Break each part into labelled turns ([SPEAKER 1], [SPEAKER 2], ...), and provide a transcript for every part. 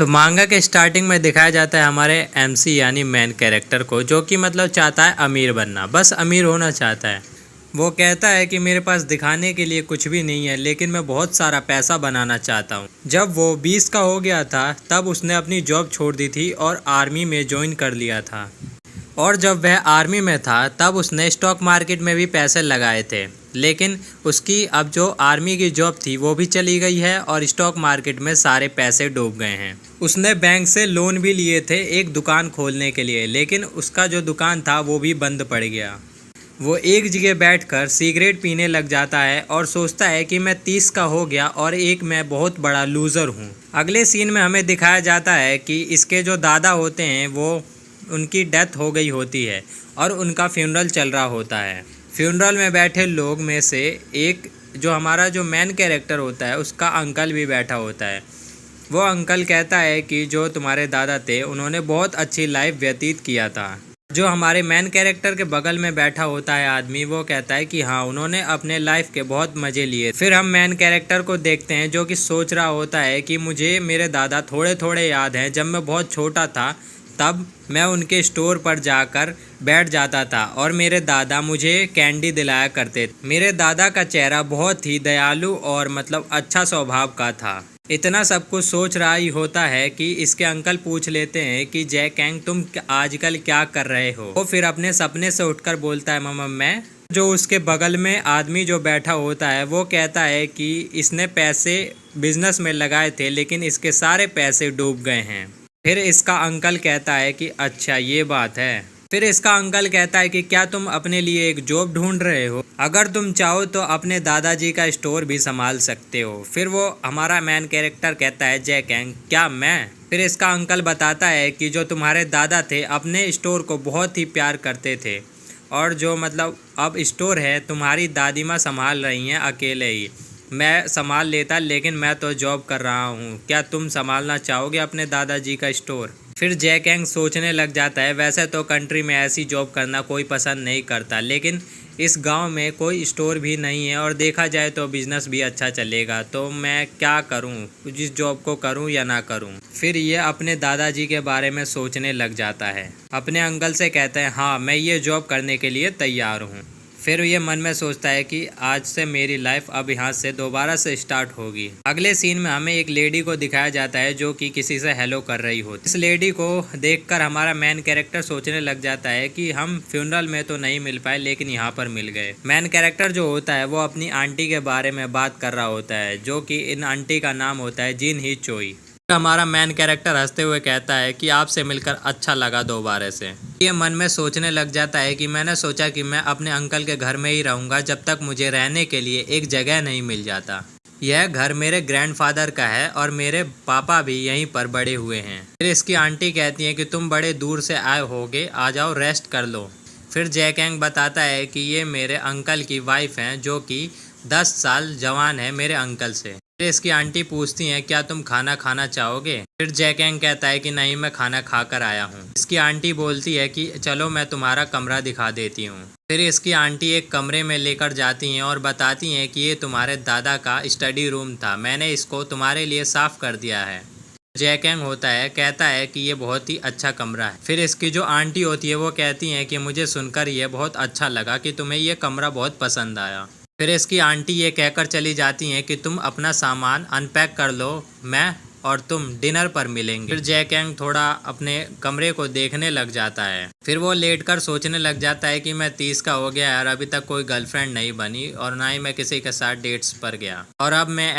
[SPEAKER 1] तो मांगा के स्टार्टिंग में दिखाया जाता है हमारे एमसी यानी मेन कैरेक्टर को, जो कि मतलब चाहता है अमीर बनना, बस अमीर होना चाहता है। वो कहता है कि मेरे पास दिखाने के लिए कुछ भी नहीं है, लेकिन मैं बहुत सारा पैसा बनाना चाहता हूँ। जब वो 20 का हो गया था तब उसने अपनी जॉब छोड़ दी थी और आर्मी में ज्वाइन कर लिया था। और जब वह आर्मी में था तब उसने स्टॉक मार्केट में भी पैसे लगाए थे, लेकिन उसकी अब जो आर्मी की जॉब थी वो भी चली गई है और स्टॉक मार्केट में सारे पैसे डूब गए हैं। उसने बैंक से लोन भी लिए थे एक दुकान खोलने के लिए, लेकिन उसका जो दुकान था वो भी बंद पड़ गया। वो एक जगह बैठकर सिगरेट पीने लग जाता है और सोचता है कि मैं 30 का हो गया और एक मैं बहुत बड़ा लूज़र हूँ। अगले सीन में हमें दिखाया जाता है कि इसके जो दादा होते हैं वो उनकी डेथ हो गई होती है और उनका फ्यूनरल चल रहा होता है। फ्यूनरल में बैठे लोग में से एक जो हमारा जो मेन कैरेक्टर होता है उसका अंकल भी बैठा होता है। वो अंकल कहता है कि जो तुम्हारे दादा थे उन्होंने बहुत अच्छी लाइफ व्यतीत किया था। जो हमारे मेन कैरेक्टर के बगल में बैठा होता है आदमी, वो कहता है कि हाँ, उन्होंने अपने लाइफ के बहुत मज़े लिए। फिर हम मेन कैरेक्टर को देखते हैं जो कि सोच रहा होता है कि मुझे मेरे दादा थोड़े थोड़े याद हैं। जब मैं बहुत छोटा था तब मैं उनके स्टोर पर जाकर बैठ जाता था और मेरे दादा मुझे कैंडी दिलाया करते थे। मेरे दादा का चेहरा बहुत ही दयालु और मतलब अच्छा स्वभाव का था। इतना सब कुछ सोच रहा ही होता है कि इसके अंकल पूछ लेते हैं कि जय कैंग, तुम आजकल क्या कर रहे हो। वो फिर अपने सपने से उठकर बोलता है, मम्मा मैं। जो उसके बगल में आदमी जो बैठा होता है वो कहता है कि इसने पैसे बिजनेस में लगाए थे, लेकिन इसके सारे पैसे डूब गए हैं। फिर इसका अंकल कहता है कि अच्छा ये बात है। फिर इसका अंकल कहता है कि क्या तुम अपने लिए एक जॉब ढूंढ रहे हो? अगर तुम चाहो तो अपने दादाजी का स्टोर भी संभाल सकते हो। फिर वो हमारा मेन कैरेक्टर कहता है, जय कैंग, क्या मैं? फिर इसका अंकल बताता है कि जो तुम्हारे दादा थे अपने स्टोर को बहुत ही प्यार करते थे और जो मतलब अब स्टोर है तुम्हारी दादी माँ संभाल रही हैं अकेले ही। मैं संभाल लेता, लेकिन मैं तो जॉब कर रहा हूँ। क्या तुम संभालना चाहोगे अपने दादाजी का स्टोर? फिर जय कैंग सोचने लग जाता है, वैसे तो कंट्री में ऐसी जॉब करना कोई पसंद नहीं करता, लेकिन इस गांव में कोई स्टोर भी नहीं है और देखा जाए तो बिज़नेस भी अच्छा चलेगा, तो मैं क्या करूं, जिस जॉब को करूं या ना करूं। फिर ये अपने दादाजी के बारे में सोचने लग जाता है। अपने अंकल से कहता है, हाँ मैं ये जॉब करने के लिए तैयार हूँ। फिर ये मन में सोचता है कि आज से मेरी लाइफ अब यहाँ से दोबारा से स्टार्ट होगी। अगले सीन में हमें एक लेडी को दिखाया जाता है जो कि किसी से हेलो कर रही होती। इस लेडी को देखकर हमारा मेन कैरेक्टर सोचने लग जाता है कि हम फ्यूनरल में तो नहीं मिल पाए, लेकिन यहाँ पर मिल गए। मेन कैरेक्टर जो होता है वो अपनी आंटी के बारे में बात कर रहा होता है, जो कि इन आंटी का नाम होता है जिन ही चोई। हमारा मेन कैरेक्टर हंसते हुए कहता है कि आपसे मिलकर अच्छा लगा दोबारा से। ये मन में सोचने लग जाता है कि मैंने सोचा कि मैं अपने अंकल के घर में ही रहूंगा जब तक मुझे रहने के लिए एक जगह नहीं मिल जाता। यह घर मेरे ग्रैंडफादर का है और मेरे पापा भी यहीं पर बड़े हुए हैं। फिर इसकी आंटी कहती है कि तुम बड़े दूर से आए होगे, आ जाओ रेस्ट कर लो। फिर जय कैंग बताता है कि ये मेरे अंकल की वाइफ हैं जो कि 10 साल जवान है मेरे अंकल से। फिर इसकी आंटी पूछती हैं, क्या तुम खाना खाना चाहोगे? फिर जय कैंग कहता है कि नहीं, मैं खाना खाकर आया हूँ। इसकी आंटी बोलती है कि चलो मैं तुम्हारा कमरा दिखा देती हूँ। फिर इसकी आंटी एक कमरे में लेकर जाती हैं और बताती हैं कि ये तुम्हारे दादा का स्टडी रूम था, मैंने इसको तुम्हारे लिए साफ कर दिया है। जय कैंग होता है कहता है कि ये बहुत ही अच्छा कमरा है। फिर इसकी जो आंटी होती है वो कहती हैं कि मुझे सुनकर ये बहुत अच्छा लगा कि तुम्हें ये कमरा बहुत पसंद आया। फिर इसकी आंटी ये कहकर चली जाती हैं कि तुम अपना सामान अनपैक कर लो, मैं और तुम डिनर पर मिलेंगे। फिर जय कैंग थोड़ा अपने कमरे को देखने लग जाता है। फिर वो लेटकर सोचने लग जाता है कि मैं 30 का हो गया यार, अभी तक कोई गर्लफ्रेंड नहीं बनी और ना ही मैं किसी के साथ डेट्स पर गया, और अब मैं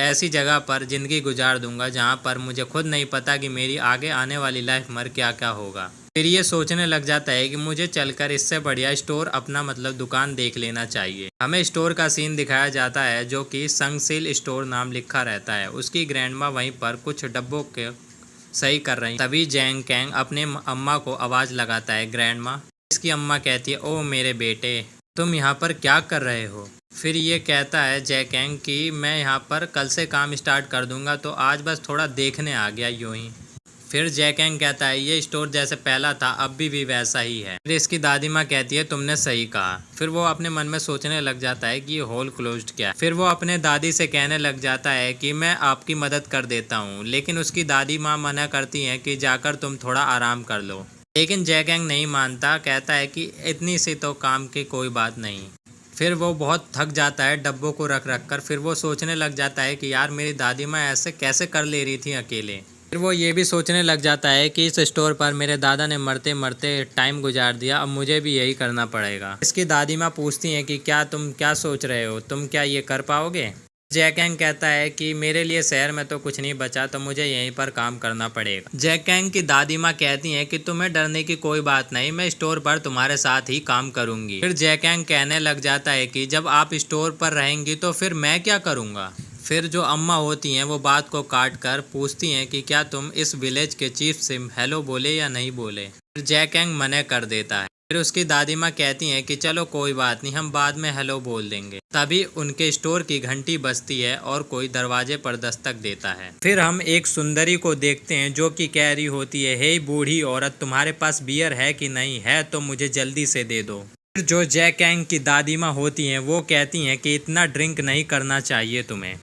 [SPEAKER 1] ऐसी जगह पर ज़िंदगी गुजार दूंगा जहाँ पर मुझे खुद नहीं पता कि मेरी आगे आने वाली लाइफ में क्या क्या होगा। फिर ये सोचने लग जाता है कि मुझे चलकर इससे बढ़िया स्टोर अपना मतलब दुकान देख लेना चाहिए। हमें स्टोर का सीन दिखाया जाता है जो कि संगशील स्टोर नाम लिखा रहता है। उसकी ग्रैंडमा वहीं पर कुछ डब्बों के सही कर रही। तभी जैंग कैंग अपने अम्मा को आवाज़ लगाता है, ग्रैंडमा। इसकी अम्मा कहती है, ओ मेरे बेटे, तुम यहाँ पर क्या कर रहे हो? फिर ये कहता है जय कैंग कि मैं यहाँ पर कल से काम स्टार्ट कर दूँगा, तो आज बस थोड़ा देखने आ गया यूँ ही। फिर जैकैंग कहता है ये स्टोर जैसे पहला था अब भी वैसा ही है। फिर इसकी दादी माँ कहती है तुमने सही कहा। फिर वो अपने मन में सोचने लग जाता है कि ये होल क्लोज्ड क्या है। फिर वो अपने दादी से कहने लग जाता है कि मैं आपकी मदद कर देता हूँ, लेकिन उसकी दादी माँ मना करती हैं कि जाकर तुम थोड़ा आराम कर लो। लेकिन जैकैंग नहीं मानता, कहता है कि इतनी सी तो काम की कोई बात नहीं। फिर वो बहुत थक जाता है डब्बों को रख रख कर। फिर वो सोचने लग जाता है कि यार मेरी दादी माँ ऐसे कैसे कर ले रही थी अकेले। फिर वो ये भी सोचने लग जाता है कि इस स्टोर पर मेरे दादा ने मरते मरते टाइम गुजार दिया, अब मुझे भी यही करना पड़ेगा। इसकी दादी माँ पूछती हैं कि क्या तुम क्या सोच रहे हो, तुम क्या ये कर पाओगे। जैकैंग कहता है कि मेरे लिए शहर में तो कुछ नहीं बचा, तो मुझे यहीं पर काम करना पड़ेगा। जैकैंग की दादी माँ कहती हैं कि तुम्हें डरने की कोई बात नहीं, मैं स्टोर पर तुम्हारे साथ ही काम करूंगी। फिर जैकैंग कहने लग जाता है कि जब आप स्टोर पर रहेंगी तो फिर मैं क्या करूंगा। फिर जो अम्मा होती हैं वो बात को काट कर पूछती हैं कि क्या तुम इस विलेज के चीफ से हेलो बोले या नहीं बोले। फिर जैकैंग मना कर देता है। फिर उसकी दादी माँ कहती हैं कि चलो कोई बात नहीं, हम बाद में हेलो बोल देंगे। तभी उनके स्टोर की घंटी बजती है और कोई दरवाजे पर दस्तक देता है। फिर हम एक सुंदरी को देखते हैं जो कि कह रही होती है, हे बूढ़ी औरत, तुम्हारे पास बियर है कि नहीं है तो मुझे जल्दी से दे दो। फिर जो जैकैंग की दादी माँ होती हैं वो कहती हैं कि इतना ड्रिंक नहीं करना चाहिए तुम्हें।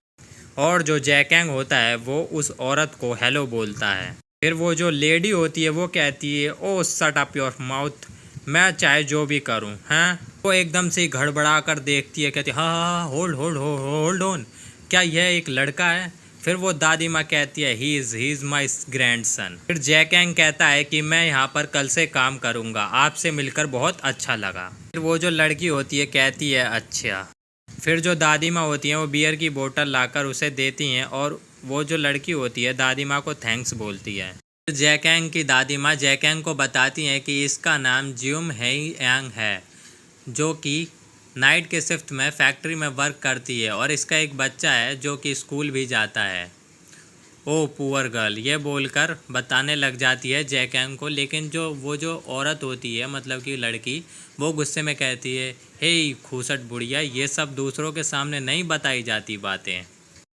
[SPEAKER 1] और जो जैकैंग होता है वो उस औरत को हेलो बोलता है। फिर वो जो लेडी होती है वो कहती है, ओ शट अप योर माउथ, मैं चाहे जो भी करूं। हैं वो एकदम से गड़बड़ा कर देखती है, कहती है हाँ होल्ड होल्ड होल्ड ऑन, क्या यह एक लड़का है। फिर वो दादी माँ कहती है ही इज़ माई ग्रैंडसन। फिर जैकैंग कहता है कि मैं यहाँ पर कल से काम करूँगा, आपसे मिलकर बहुत अच्छा लगा। फिर वो जो लड़की होती है कहती है अच्छा। फिर जो दादी माँ होती हैं वो बियर की बोतल लाकर उसे देती हैं और वो जो लड़की होती है दादी माँ को थैंक्स बोलती है। फिर जैकैंग की दादी माँ जैकैंग को बताती हैं कि इसका नाम जियोम हेई यांग है, जो कि नाइट के शिफ्ट में फैक्ट्री में वर्क करती है, और इसका एक बच्चा है जो कि स्कूल भी जाता है। ओ पुअर गर्ल, ये बोलकर बताने लग जाती है जैकैंग को। लेकिन जो औरत होती है मतलब कि लड़की, वो गुस्से में कहती है, हे खूसट बुढ़िया, ये सब दूसरों के सामने नहीं बताई जाती बातें।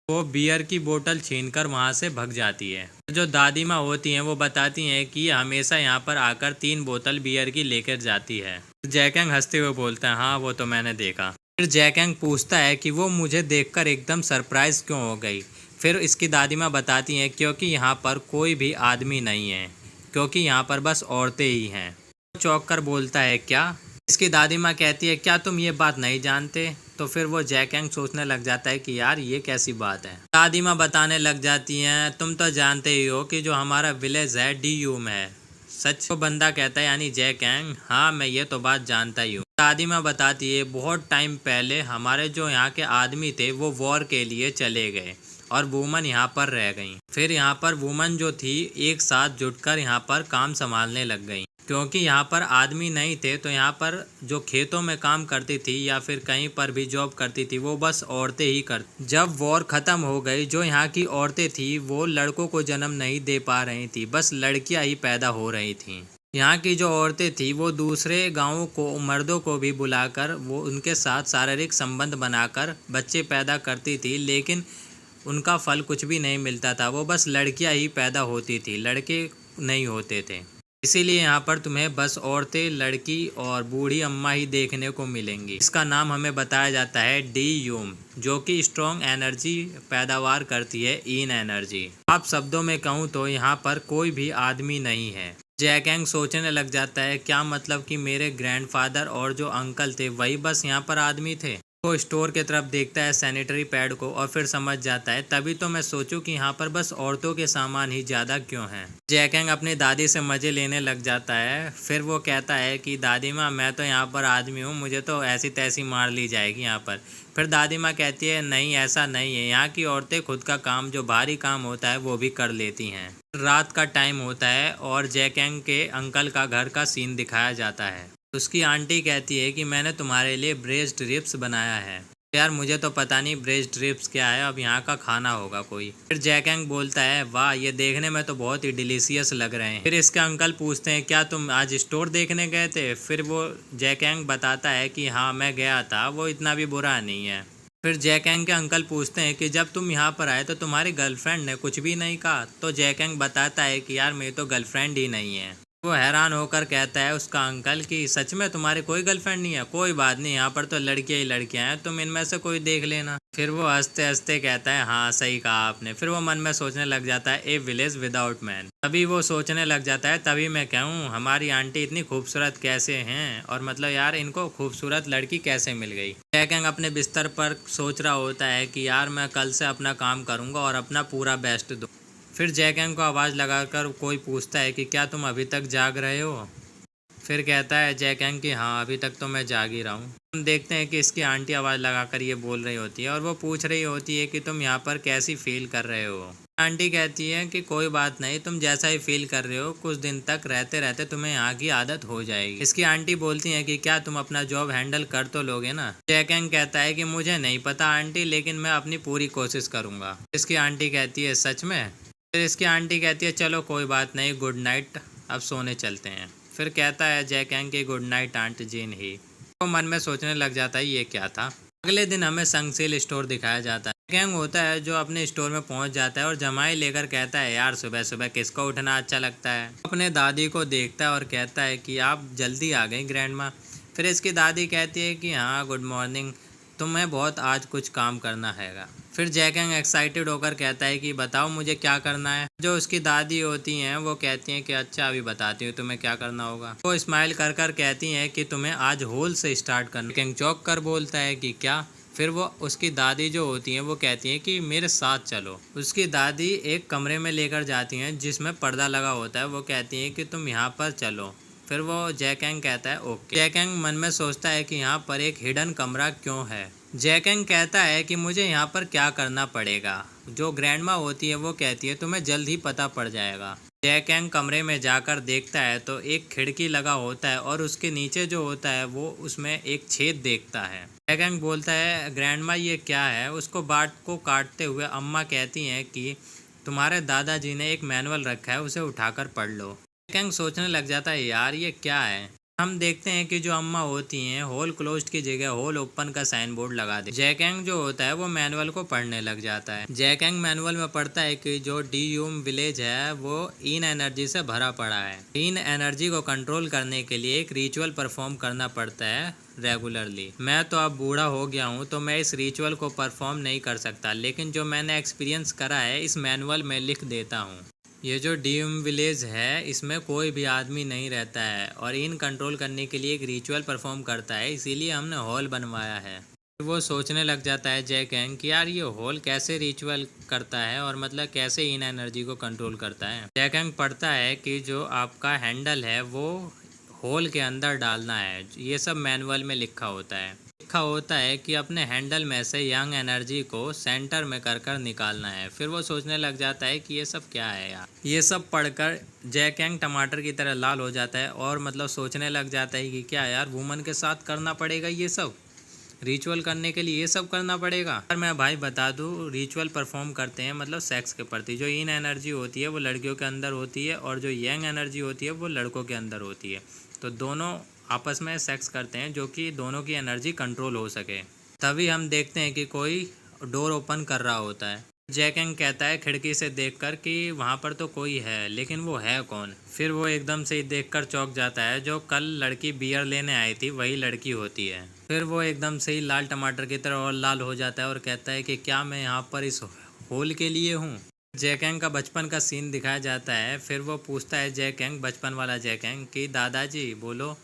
[SPEAKER 1] वो बियर की बोतल छीनकर वहाँ से भग जाती है। जो दादी माँ होती हैं वो बताती हैं कि हमेशा यहाँ पर आकर 3 बोतल बियर की लेकर जाती है। जैकैंग हंसते हुए बोलता है, हाँ वो तो मैंने देखा। फिर जैकैंग पूछता है कि वो मुझे देखकर एकदम सरप्राइज क्यों हो गई। फिर इसकी दादी माँ बताती हैं क्योंकि यहाँ पर कोई भी आदमी नहीं है, क्योंकि यहाँ पर बस औरतें ही हैं। वो चौंक कर बोलता है क्या। इसकी दादी माँ कहती है क्या तुम ये बात नहीं जानते। तो फिर वो जैकैंग सोचने लग जाता है कि यार ये कैसी बात है। दादी माँ बताने लग जाती हैं तुम तो जानते ही हो कि जो हमारा विलेज है DU में है। सच को बंदा कहता है यानी जैकैंग, हाँ मैं ये तो बात जानता ही हूँ। दादी माँ बताती है बहुत टाइम पहले हमारे जो यहाँ के आदमी थे वो वॉर के लिए चले गए और वुमन यहाँ पर रह गई। फिर यहाँ पर वुमन जो थी एक साथ जुटकर यहाँ पर काम संभालने लग गई, क्योंकि यहाँ पर आदमी नहीं थे। तो यहाँ पर जो खेतों में काम करती थी या फिर कहीं पर भी जॉब करती थी वो बस औरतें ही करती। जब वॉर ख़त्म हो गई जो यहाँ की औरतें थी वो लड़कों को जन्म नहीं दे पा रही थी, बस लड़कियाँ ही पैदा हो रही थीं। यहाँ की जो औरतें थी वो दूसरे गाँवों को मर्दों को भी बुलाकर वो उनके साथ शारीरिक संबंध बनाकर बच्चे पैदा करती थी, लेकिन उनका फल कुछ भी नहीं मिलता था। वो बस लड़कियां ही पैदा होती थी, लड़के नहीं होते थे। इसीलिए यहाँ पर तुम्हें बस औरतें, लड़की और बूढ़ी अम्मा ही देखने को मिलेंगी। इसका नाम हमें बताया जाता है DU, जो कि स्ट्रॉन्ग एनर्जी पैदावार करती है, इन एनर्जी। आप शब्दों में कहूँ तो यहाँ पर कोई भी आदमी नहीं है। जैकैंग सोचने लग जाता है क्या मतलब कि मेरे ग्रैंडफादर और जो अंकल थे वही बस यहाँ पर आदमी थे। वो स्टोर की तरफ देखता है सैनिटरी पैड को और फिर समझ जाता है तभी तो मैं सोचूं कि यहाँ पर बस औरतों के सामान ही ज़्यादा क्यों हैं। जैकैंग अपनी दादी से मज़े लेने लग जाता है। फिर वो कहता है कि दादी माँ मैं तो यहाँ पर आदमी हूँ, मुझे तो ऐसी तैसी मार ली जाएगी यहाँ पर। फिर दादी माँ कहती है नहीं ऐसा नहीं है, यहाँ की औरतें खुद का काम जो भारी काम होता है वो भी कर लेती हैं। रात का टाइम होता है और जैकैंग के अंकल का घर का सीन दिखाया जाता है। उसकी आंटी कहती है कि मैंने तुम्हारे लिए ब्रेस्ड रिब्स बनाया है। यार मुझे तो पता नहीं ब्रेस्ड रिब्स क्या है, अब यहाँ का खाना होगा कोई। फिर जैकैंग बोलता है वाह ये देखने में तो बहुत ही डिलीशियस लग रहे हैं। फिर इसके अंकल पूछते हैं क्या तुम आज स्टोर देखने गए थे। फिर वो जैकैंग बताता है कि हाँ मैं गया था, वो इतना भी बुरा नहीं है। फिर जैकेंग के अंकल पूछते हैं कि जब तुम यहाँ पर आए तो तुम्हारी गर्लफ्रेंड ने कुछ भी नहीं कहा। तो जैकेंग बताता है कि यार मेरी तो गर्लफ्रेंड ही नहीं है। वो हैरान होकर कहता है उसका अंकल कि सच में तुम्हारी कोई गर्लफ्रेंड नहीं है? कोई बात नहीं, यहाँ पर तो लड़कियां ही लड़कियां हैं, तुम इनमें से कोई देख लेना। फिर वो हंसते हंसते कहता है हाँ सही कहा आपने। फिर वो मन में सोचने लग जाता है ए विलेज विदाउट मैन। तभी वो सोचने लग जाता है तभी मैं कहूँ हमारी आंटी इतनी खूबसूरत कैसे हैं, और मतलब यार इनको खूबसूरत लड़की कैसे मिल गई। जैकेंग अपने बिस्तर पर सोच रहा होता है कि यार मैं कल से अपना काम करूँगा और अपना पूरा बेस्ट दूँ। फिर जैकेंग को आवाज़ लगाकर कोई पूछता है कि क्या तुम अभी तक जाग रहे हो? फिर कहता है जैकेंग कि हाँ अभी तक तो मैं जाग ही रहा हूँ। हम देखते हैं कि इसकी आंटी आवाज़ लगाकर ये बोल रही होती है और वो पूछ रही होती है कि तुम यहाँ पर कैसी फील कर रहे हो। आंटी कहती है कि कोई बात नहीं, तुम जैसा ही फील कर रहे हो कुछ दिन तक रहते रहते तुम्हें यहाँ की आदत हो जाएगी। इसकी आंटी बोलती है कि क्या तुम अपना जॉब हैंडल कर तो लोगे ना? जैकेंग कहता है कि मुझे नहीं पता आंटी, लेकिन मैं अपनी पूरी कोशिश करूँगा। इसकी आंटी कहती है सच में? फिर इसकी आंटी कहती है चलो कोई बात नहीं, गुड नाइट, अब सोने चलते हैं। फिर कहता है जैकेंग की गुड नाइट आंट जीन ही। तो मन में सोचने लग जाता है ये क्या था। अगले दिन हमें संगसेल स्टोर दिखाया जाता है। जैकेंग होता है जो अपने स्टोर में पहुंच जाता है और जमाई लेकर कहता है यार सुबह सुबह किसको उठना अच्छा लगता है। अपने दादी को देखता है और कहता है कि आप जल्दी आ गई ग्रैंड माँ। फिर इसकी दादी कहती है कि हाँ गुड मॉर्निंग, तुम्हें बहुत आज कुछ काम करना हैगा। फिर जैकेंग एक्साइटेड होकर कहता है कि बताओ मुझे क्या करना है। जो उसकी दादी होती हैं वो कहती हैं कि अच्छा अभी बताती हूँ तुम्हें क्या करना होगा। वो स्माइल कर कर कहती हैं कि तुम्हें आज होल से स्टार्ट करना। जैकेंग चौंक कर बोलता है कि क्या? फिर वो उसकी दादी जो होती हैं वो कहती हैं कि मेरे साथ चलो। उसकी दादी एक कमरे में लेकर जाती हैं जिसमें पर्दा लगा होता है। वो कहती हैं कि तुम यहाँ पर चलो। फिर वो जैकेंग कहता है ओके। जैकेंग मन में सोचता है कि यहाँ पर एक हिडन कमरा क्यों है। जैकेंग कहता है कि मुझे यहाँ पर क्या करना पड़ेगा। जो ग्रैंडमा होती है वो कहती है तुम्हें जल्द ही पता पड़ जाएगा। जैकेंग कमरे में जाकर देखता है तो एक खिड़की लगा होता है और उसके नीचे जो होता है वो उसमें एक छेद देखता है। जैकेंग बोलता है ग्रैंडमा ये क्या है। उसको बाट को काटते हुए अम्मा कहती हैं कि तुम्हारे दादाजी ने एक मैनुअल रखा है, उसे उठाकर पढ़ लो। जैकेंग सोचने लग जाता है यार ये क्या है। हम देखते हैं कि जो अम्मा होती हैं होल क्लोज्ड की जगह होल ओपन का साइन बोर्ड लगा दे। जैकेंग जो होता है वो मैनुअल को पढ़ने लग जाता है। जैकेंग मैनुअल में पढ़ता है कि जो डीयूम विलेज है वो इन एनर्जी से भरा पड़ा है। इन एनर्जी को कंट्रोल करने के लिए एक रिचुअल परफॉर्म करना पड़ता है रेगुलरली। मैं तो अब बूढ़ा हो गया हूँ तो मैं इस रिचुअल को परफॉर्म नहीं कर सकता, लेकिन जो मैंने एक्सपीरियंस करा है इस मैनुअल में लिख देता हूँ। ये जो डीम विलेज है इसमें कोई भी आदमी नहीं रहता है और इन कंट्रोल करने के लिए एक रिचुअल परफॉर्म करता है, इसीलिए हमने हॉल बनवाया है। वो सोचने लग जाता है जैकेंग कि यार ये हॉल कैसे रिचुअल करता है और मतलब कैसे इन एनर्जी को कंट्रोल करता है। जैकेंग पढ़ता है कि जो आपका हैंडल है वो होल के अंदर डालना है। ये सब मैनुअल में लिखा होता है। लिखा होता है कि अपने हैंडल में से यंग एनर्जी को सेंटर में कर निकालना है। फिर वो सोचने लग जाता है कि ये सब क्या है यार। ये सब पढ़कर जैकेंग टमाटर की तरह लाल हो जाता है और मतलब सोचने लग जाता है कि क्या यार वुमन के साथ करना पड़ेगा ये सब, रिचुअल करने के लिए ये सब करना पड़ेगा। यार मैं भाई बता दूँ रिचुअल परफॉर्म करते हैं मतलब सेक्स के प्रति। जो इन एनर्जी होती है वो लड़कियों के अंदर होती है और जो यंग एनर्जी होती है वो लड़कों के अंदर होती है। तो दोनों आपस में सेक्स करते हैं जो कि दोनों की एनर्जी कंट्रोल हो सके। तभी हम देखते हैं कि कोई डोर ओपन कर रहा होता है। जैकेंग कहता है खिड़की से देखकर कि वहाँ पर तो कोई है, लेकिन वो है कौन। फिर वो एकदम से ही देखकर चौंक जाता है, जो कल लड़की बियर लेने आई थी वही लड़की होती है। फिर वो एकदम से ही लाल टमाटर की तरह और लाल हो जाता है और कहता है कि क्या मैं यहाँ पर इस होल के लिए हूँ। जैकेंग का बचपन का सीन दिखाया जाता है। फिर वो पूछता है जैकेंग, बचपन वाला जैकेंग, कि दादाजी बोलो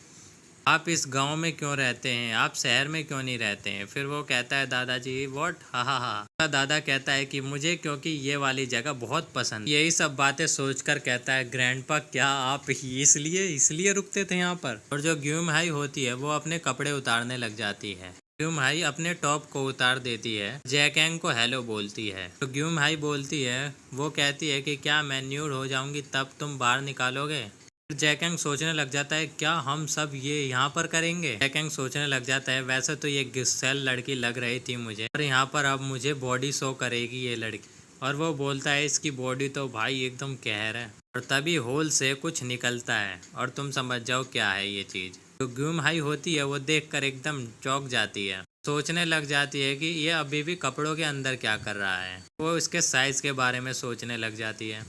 [SPEAKER 1] आप इस गांव में क्यों रहते हैं, आप शहर में क्यों नहीं रहते हैं। फिर वो कहता है दादाजी व्हाट, हा हा हा। दादा कहता है कि मुझे क्योंकि ये वाली जगह बहुत पसंद। यही सब बातें सोचकर कहता है ग्रैंडपा क्या आप इसलिए रुकते थे यहाँ पर। और जो ग्यूम हाई होती है वो अपने कपड़े उतारने लग जाती है। ग्यूम हाई अपने टॉप को उतार देती है, जैकेंग को हेलो बोलती है। तो ग्यूम हाई बोलती है, वो कहती है कि क्या मैं न्यूड हो जाऊंगी तब तुम बाहर निकालोगे। जैकेंग सोचने लग जाता है क्या हम सब ये यहाँ पर करेंगे। जैकेंग सोचने लग जाता है वैसे तो ये गिस्सेल लड़की लग रही थी मुझे, और यहाँ पर अब मुझे बॉडी शो करेगी ये लड़की। और वो बोलता है इसकी बॉडी तो भाई एकदम कहर है। और तभी होल से कुछ निकलता है और तुम समझ जाओ क्या है ये चीज़। जो ग्यूम हाई होती है वो देख कर एकदम चौंक जाती है। सोचने लग जाती है कि ये अभी भी कपड़ों के अंदर क्या कर रहा है। वो इसके साइज़ के बारे में सोचने लग जाती है।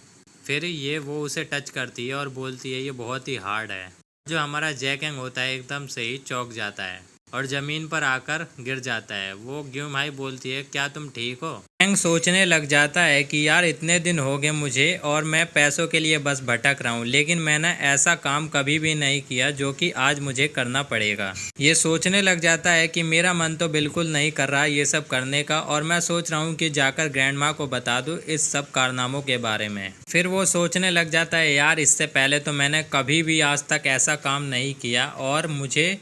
[SPEAKER 1] फिर ये वो उसे टच करती है और बोलती है ये बहुत ही हार्ड है। जो हमारा जैकेंग होता है एकदम से ही चौंक जाता है और ज़मीन पर आकर गिर जाता है। वो ग्यूमाई बोलती है क्या तुम ठीक हो? जैकेंग सोचने लग जाता है कि यार इतने दिन हो गए मुझे और मैं पैसों के लिए बस भटक रहा हूँ, लेकिन मैंने ऐसा काम कभी भी नहीं किया जो कि आज मुझे करना पड़ेगा। ये सोचने लग जाता है कि मेरा मन तो बिल्कुल नहीं कर रहा ये सब करने का, और मैं सोच रहा हूँ कि जाकर ग्रैंड माँ को बता दूँ इस सब कारनामों के बारे में। फिर वो सोचने लग जाता है यार इससे पहले तो मैंने कभी भी आज तक ऐसा काम नहीं किया और मुझे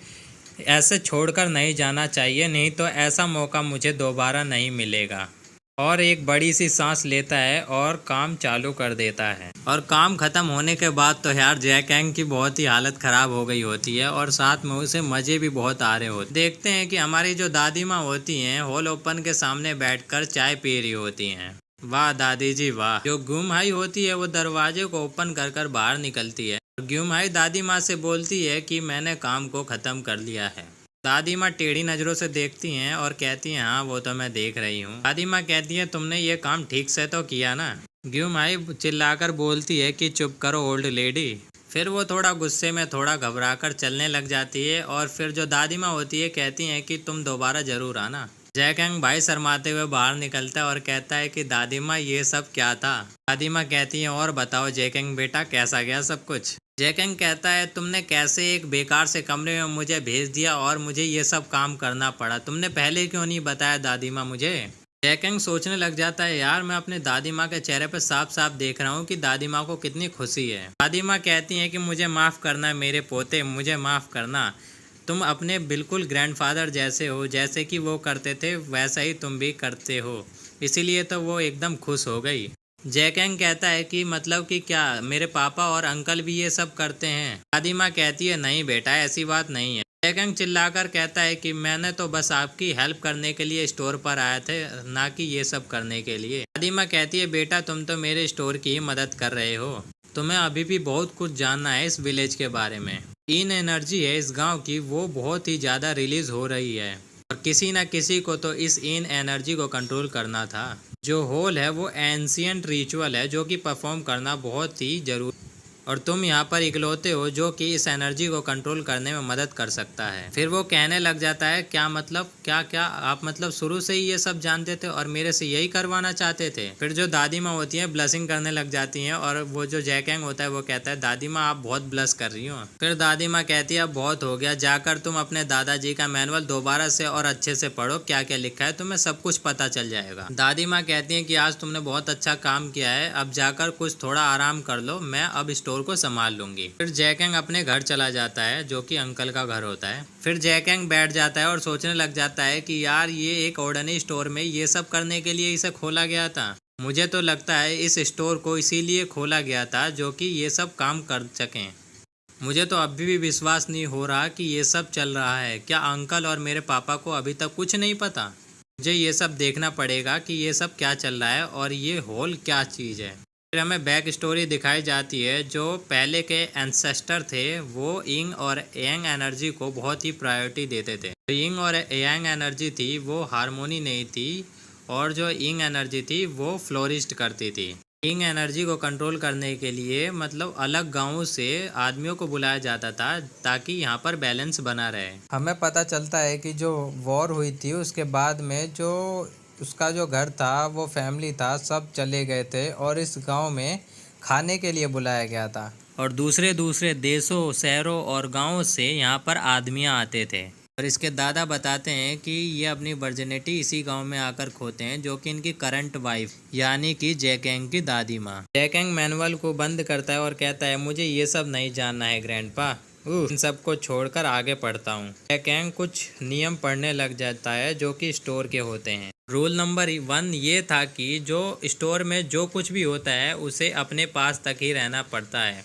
[SPEAKER 1] ऐसे छोड़कर नहीं जाना चाहिए, नहीं तो ऐसा मौका मुझे दोबारा नहीं मिलेगा। और एक बड़ी सी सांस लेता है और काम चालू कर देता है। और काम ख़त्म होने के बाद तो यार जैकेंग की बहुत ही हालत ख़राब हो गई होती है और साथ में उसे मज़े भी बहुत आ रहे होते। देखते हैं कि हमारी जो दादी माँ होती हैं हॉल ओपन के सामने बैठकर चाय पी रही होती हैं। वाह दादी जी वाह। जो ग्यूमाई होती है वो दरवाजे को ओपन कर कर बाहर निकलती है। ग्यूमाई दादी माँ से बोलती है कि मैंने काम को ख़त्म कर लिया है। दादी माँ टेढ़ी नज़रों से देखती हैं और कहती हैं हाँ वो तो मैं देख रही हूँ। दादी माँ कहती है तुमने ये काम ठीक से तो किया ना? ग्यूमाई चिल्लाकर बोलती है कि चुप करो ओल्ड लेडी। फिर वो थोड़ा गुस्से में थोड़ा घबराकर चलने लग जाती है और फिर जो दादी माँ होती है कहती हैं कि तुम दोबारा ज़रूर आना। जैकेंग भाई शर्माते हुए बाहर निकलता है और कहता है कि दादी माँ ये सब क्या था? दादी माँ कहती हैं और बताओ जैकेंग बेटा कैसा गया सब कुछ? जैकेंग कहता है तुमने कैसे एक बेकार से कमरे में मुझे भेज दिया और मुझे ये सब काम करना पड़ा, तुमने पहले क्यों नहीं बताया दादी माँ मुझे? जैकेंग सोचने लग जाता है यार मैं अपने दादी माँ के चेहरे पर साफ साफ देख रहा हूँ कि दादी माँ को कितनी खुशी है। दादी माँ कहती हैं कि मुझे माफ़ करना मेरे पोते, मुझे माफ़ करना। तुम अपने बिल्कुल ग्रैंडफादर जैसे हो, जैसे कि वो करते थे वैसा ही तुम भी करते हो, इसीलिए तो वो एकदम खुश हो गई। जैकेंग कहता है कि मतलब कि क्या मेरे पापा और अंकल भी ये सब करते हैं? दादी माँ कहती है नहीं बेटा ऐसी बात नहीं है। जैकेंग चिल्लाकर कहता है कि मैंने तो बस आपकी हेल्प करने के लिए स्टोर पर आए थे, ना कि ये सब करने के लिए। दादी माँ कहती है बेटा तुम तो मेरे स्टोर की ही मदद कर रहे हो, तुम्हें अभी भी बहुत कुछ जानना है इस विलेज के बारे में। इन एनर्जी है इस गांव की वो बहुत ही ज़्यादा रिलीज हो रही है और किसी न किसी को तो इस इन एनर्जी को कंट्रोल करना था। जो होल है वो एंशिएंट रिचुअल है जो कि परफॉर्म करना बहुत ही जरूरी, और तुम यहाँ पर इकलौते हो जो कि इस एनर्जी को कंट्रोल करने में मदद कर सकता है। फिर वो कहने लग जाता है क्या मतलब क्या क्या आप मतलब शुरू से ही ये सब जानते थे और मेरे से यही करवाना चाहते थे? फिर जो दादी माँ होती है ब्लशिंग करने लग जाती हैं और वो जो जैकेंग होता है वो कहता है दादी माँ आप बहुत ब्लश कर रही हो। फिर दादी माँ कहती है अब बहुत हो गया, जाकर तुम अपने दादाजी का मैनुअल दोबारा से और अच्छे से पढ़ो, क्या क्या लिखा है तुम्हें सब कुछ पता चल जाएगा। दादी माँ कहती है कि आज तुमने बहुत अच्छा काम किया है, अब जाकर कुछ थोड़ा आराम कर लो, मैं अब स्टोर को संभाल लूंगी। फिर जैकेंग अपने घर चला जाता है जो कि अंकल का घर होता है। फिर जैकेंग बैठ जाता है और सोचने लग जाता है कि यार ये एक ऑर्डिनरी स्टोर में ये सब करने के लिए इसे खोला गया था। मुझे तो लगता है इस स्टोर को इसीलिए खोला गया था जो कि ये सब काम कर सकें। मुझे तो अभी भी विश्वास नहीं हो रहा कि ये सब चल रहा है। क्या अंकल और मेरे पापा को अभी तक कुछ नहीं पता? मुझे ये सब देखना पड़ेगा कि ये सब क्या चल रहा है और ये होल क्या चीज़ है। फिर हमें बैक स्टोरी दिखाई जाती है जो पहले के एंसेस्टर थे वो यिंग और यांग एनर्जी को बहुत ही प्रायोरिटी देते थे। जो यिंग और यांग एनर्जी थी वो हारमोनी नहीं थी और जो यिंग एनर्जी थी वो फ्लोरिस्ट करती थी। यिंग एनर्जी को कंट्रोल करने के लिए मतलब अलग गांवों से आदमियों को बुलाया जाता था ताकि यहाँ पर बैलेंस बना रहे। हमें पता चलता है कि जो वॉर हुई थी उसके बाद में जो उसका जो घर था वो फैमिली था सब चले गए थे और इस गांव में खाने के लिए बुलाया गया था और दूसरे दूसरे देशों शहरों और गांवों से यहाँ पर आदमियाँ आते थे। और इसके दादा बताते हैं कि ये अपनी वर्जिनिटी इसी गांव में आकर खोते हैं जो कि इनकी करंट वाइफ यानी कि जैकेंग की दादी माँ। जैकेंग मैनुअल को बंद करता है और कहता है मुझे ये सब नहीं जानना है ग्रैंडपा, इन सबको छोड़कर आगे पढ़ता हूँ। जैकेंग कुछ नियम पढ़ने लग जाता है जो कि स्टोर के होते हैं। रूल नंबर 1 ये था कि जो स्टोर में जो कुछ भी होता है उसे अपने पास तक ही रहना पड़ता है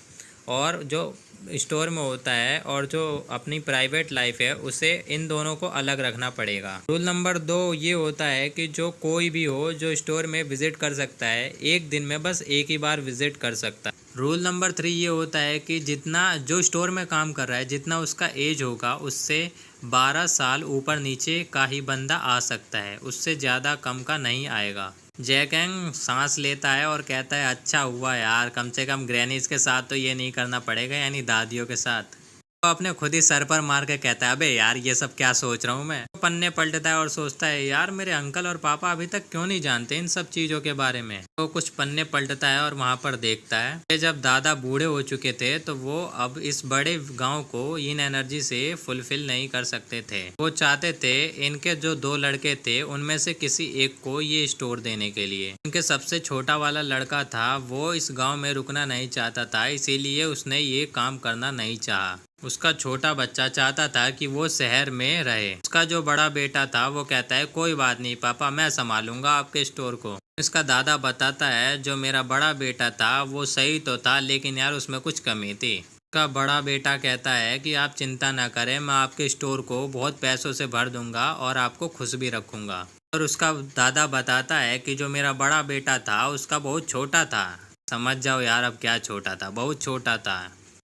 [SPEAKER 1] और जो स्टोर में होता है और जो अपनी प्राइवेट लाइफ है उसे इन दोनों को अलग रखना पड़ेगा। रूल नंबर 2 ये होता है कि जो कोई भी हो जो स्टोर में विजिट कर सकता है एक दिन में बस एक ही बार विजिट कर सकता है। रूल नंबर 3 ये होता है कि जितना जो स्टोर में काम कर रहा है, जितना उसका एज होगा उससे 12 साल ऊपर नीचे का ही बंदा आ सकता है, उससे ज़्यादा कम का नहीं आएगा। जैकेंग सांस लेता है और कहता है अच्छा हुआ यार, कम से कम ग्रैनीज के साथ तो ये नहीं करना पड़ेगा, यानी दादियों के साथ। वो अपने खुद ही सर पर मार के कहता है अबे यार ये सब क्या सोच रहा हूँ मैं। वो पन्ने पलटता है और सोचता है यार मेरे अंकल और पापा अभी तक क्यों नहीं जानते इन सब चीज़ों के बारे में। वो कुछ पन्ने पलटता है और वहाँ पर देखता है कि जब दादा बूढ़े हो चुके थे तो वो अब इस बड़े गांव को इन एनर्जी से फुलफिल नहीं कर सकते थे। वो चाहते थे इनके जो 2 लड़के थे उनमें से किसी एक को ये स्टोर देने के लिए। उनके सबसे छोटा वाला लड़का था, वो इस गांव में रुकना नहीं चाहता था, इसीलिए उसने ये काम करना नहीं चाहा। उसका छोटा बच्चा चाहता था कि वो शहर में रहे। उसका जो बड़ा बेटा था वो कहता है कोई बात नहीं पापा, मैं संभालूंगा आपके स्टोर को। इसका दादा बताता है जो मेरा बड़ा बेटा था वो सही तो था, लेकिन यार उसमें कुछ कमी थी। उसका बड़ा बेटा कहता है कि आप चिंता ना करें, मैं आपके स्टोर को बहुत पैसों से भर दूंगा और आपको खुश भी रखूंगा। और उसका दादा बताता है कि जो मेरा बड़ा बेटा था उसका बहुत छोटा था। समझ जाओ यार अब क्या छोटा था, बहुत छोटा था।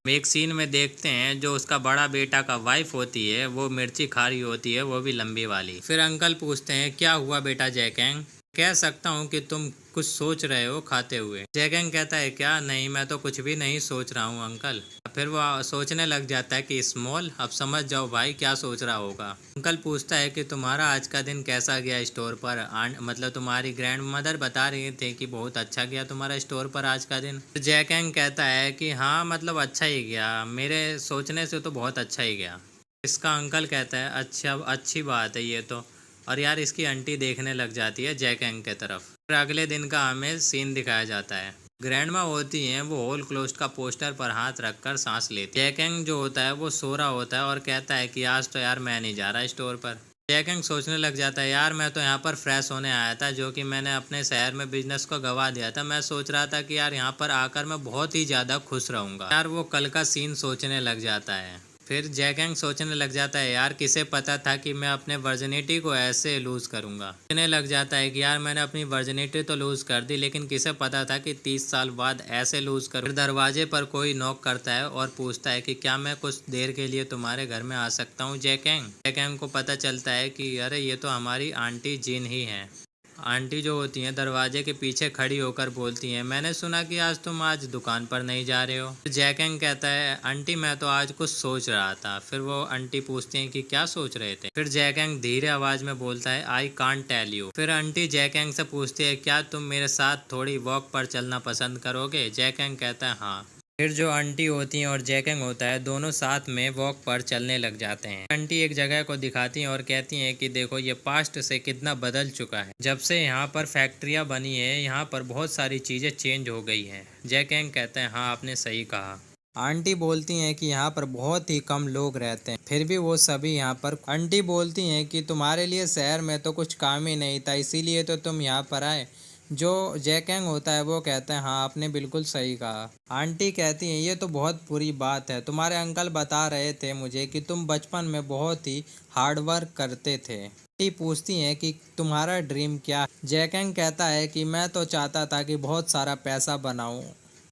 [SPEAKER 1] एक सीन में देखते हैं जो उसका बड़ा बेटा का वाइफ होती है वो मिर्ची खा रही होती है, वो भी लंबी वाली। फिर अंकल पूछते हैं क्या हुआ बेटा जैकेंग, कह सकता हूँ कि तुम कुछ सोच रहे हो खाते हुए। जैकेंग कहता है क्या नहीं, मैं तो कुछ भी नहीं सोच रहा हूँ अंकल। फिर वो सोचने लग जाता है कि स्मॉल, अब समझ जाओ भाई क्या सोच रहा होगा। अंकल पूछता है कि तुम्हारा आज का दिन कैसा गया स्टोर पर। मतलब तुम्हारी ग्रैंड मदर बता रहे थे कि बहुत अच्छा गया तुम्हारा स्टोर पर आज का दिन। जैकेंग कहता है कि हाँ मतलब अच्छा ही गया, मेरे सोचने से तो बहुत अच्छा ही गया। इसका अंकल कहता है अच्छा, अच्छी बात है ये तो। और यार इसकी आंटी देखने लग जाती है जैकेंग के तरफ। फिर अगले दिन का हमें सीन दिखाया जाता है। ग्रैंडमा होती हैं, वो होल क्लोज्ड का पोस्टर पर हाथ रखकर सांस लेती है। जैकेंग जो होता है वो सो रहा होता है और कहता है कि आज तो यार मैं नहीं जा रहा स्टोर पर। जैकेंग सोचने लग जाता है यार मैं तो यहाँ पर फ्रेश होने आया था, जो कि मैंने अपने शहर में बिजनेस को गवा दिया था। मैं सोच रहा था कि यार यहाँ पर आकर मैं बहुत ही ज़्यादा खुश रहूँगा। यार वो कल का सीन सोचने लग जाता है। फिर जैकेंग सोचने लग जाता है यार किसे पता था कि मैं अपने वर्जिनिटी को ऐसे लूज़ करूंगा। सोचने लग जाता है कि यार मैंने अपनी वर्जिनिटी तो लूज़ कर दी, लेकिन किसे पता था कि 30 साल बाद ऐसे लूज़ करूँ। फिर दरवाजे पर कोई नॉक करता है और पूछता है कि क्या मैं कुछ देर के लिए तुम्हारे घर में आ सकता हूँ जैकेंग को पता चलता है कि अरे ये तो हमारी आंटी जीन ही है। आंटी जो होती हैं दरवाजे के पीछे खड़ी होकर बोलती हैं मैंने सुना कि आज तुम आज दुकान पर नहीं जा रहे हो। जैकेंग कहता है आंटी मैं तो आज कुछ सोच रहा था। फिर वो आंटी पूछती हैं कि क्या सोच रहे थे। फिर जैकेंग धीरे आवाज में बोलता है आई कांट टेल यू। फिर आंटी जैकेंग से पूछती है क्या तुम मेरे साथ थोड़ी वॉक पर चलना पसंद करोगे। जैकेंग कहता है हाँ। फिर जो आंटी होती हैं और जैकेंग होता है दोनों साथ में वॉक पर चलने लग जाते हैं। आंटी एक जगह को दिखाती हैं और कहती हैं कि देखो ये पास्ट से कितना बदल चुका है। जब से यहाँ पर फैक्ट्रियाँ बनी है यहाँ पर बहुत सारी चीज़ें चेंज हो गई हैं। जैकेंग कहते हैं हाँ आपने सही कहा। आंटी बोलती हैं कि यहाँ पर बहुत ही कम लोग रहते हैं, फिर भी वो सभी यहाँ पर। आंटी बोलती हैं कि तुम्हारे लिए शहर में तो कुछ काम ही नहीं था, इसीलिए तो तुम यहाँ पर आए। जो जैकेंग होता है वो कहता है हाँ आपने बिल्कुल सही कहा। आंटी कहती हैं ये तो बहुत बुरी बात है, तुम्हारे अंकल बता रहे थे मुझे कि तुम बचपन में बहुत ही हार्ड वर्क करते थे। आंटी पूछती हैं कि तुम्हारा ड्रीम क्या है। जैकेंग कहता है कि मैं तो चाहता था कि बहुत सारा पैसा बनाऊं।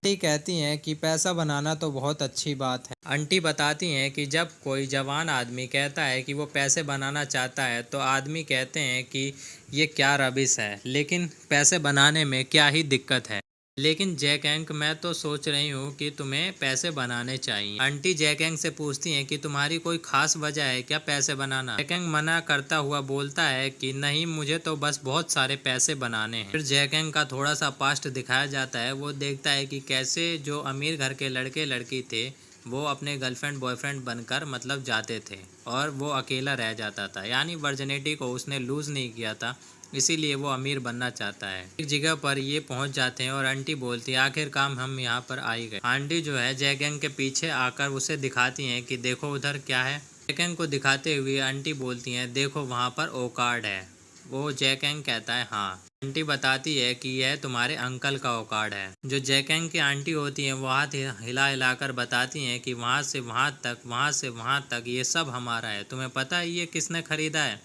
[SPEAKER 1] आंटी कहती हैं कि पैसा बनाना तो बहुत अच्छी बात है। आंटी बताती हैं कि जब कोई जवान आदमी कहता है कि वो पैसे बनाना चाहता है तो आदमी कहते हैं कि ये क्या रबिश है, लेकिन पैसे बनाने में क्या ही दिक्कत है। लेकिन जैकेंग मैं तो सोच रही हूँ कि तुम्हें पैसे बनाने चाहिए। आंटी जैकेंग से पूछती हैं कि तुम्हारी कोई खास वजह है क्या पैसे बनाना। जैकेंग मना करता हुआ बोलता है कि नहीं मुझे तो बस बहुत सारे पैसे बनाने हैं। फिर जैकेंग का थोड़ा सा पास्ट दिखाया जाता है। वो देखता है कि कैसे जो अमीर घर के लड़के लड़की थे वो अपने गर्लफ्रेंड बॉयफ्रेंड बनकर मतलब जाते थे और वो अकेला रह जाता था, यानी वर्जिनिटी को उसने लूज़ नहीं किया था, इसीलिए वो अमीर बनना चाहता है। एक जगह पर ये पहुंच जाते हैं और आंटी बोलती है आखिरकार हम यहाँ पर आ ही गए। आंटी जो है जैकेंग के पीछे आकर उसे दिखाती हैं कि देखो उधर क्या है। जैकेंग को दिखाते हुए आंटी बोलती हैं देखो वहाँ पर ओ कार्ड है। वो जैकेंग कहता है हाँ। आंटी बताती है कि यह तुम्हारे अंकल का ओ कार्ड है। जो जैकेंग की आंटी होती हैं वो हाथ हिला हिलाकर बताती हैं कि वहाँ से वहाँ तक, वहाँ से वहाँ तक ये सब हमारा है। तुम्हें पता है ये किसने खरीदा है?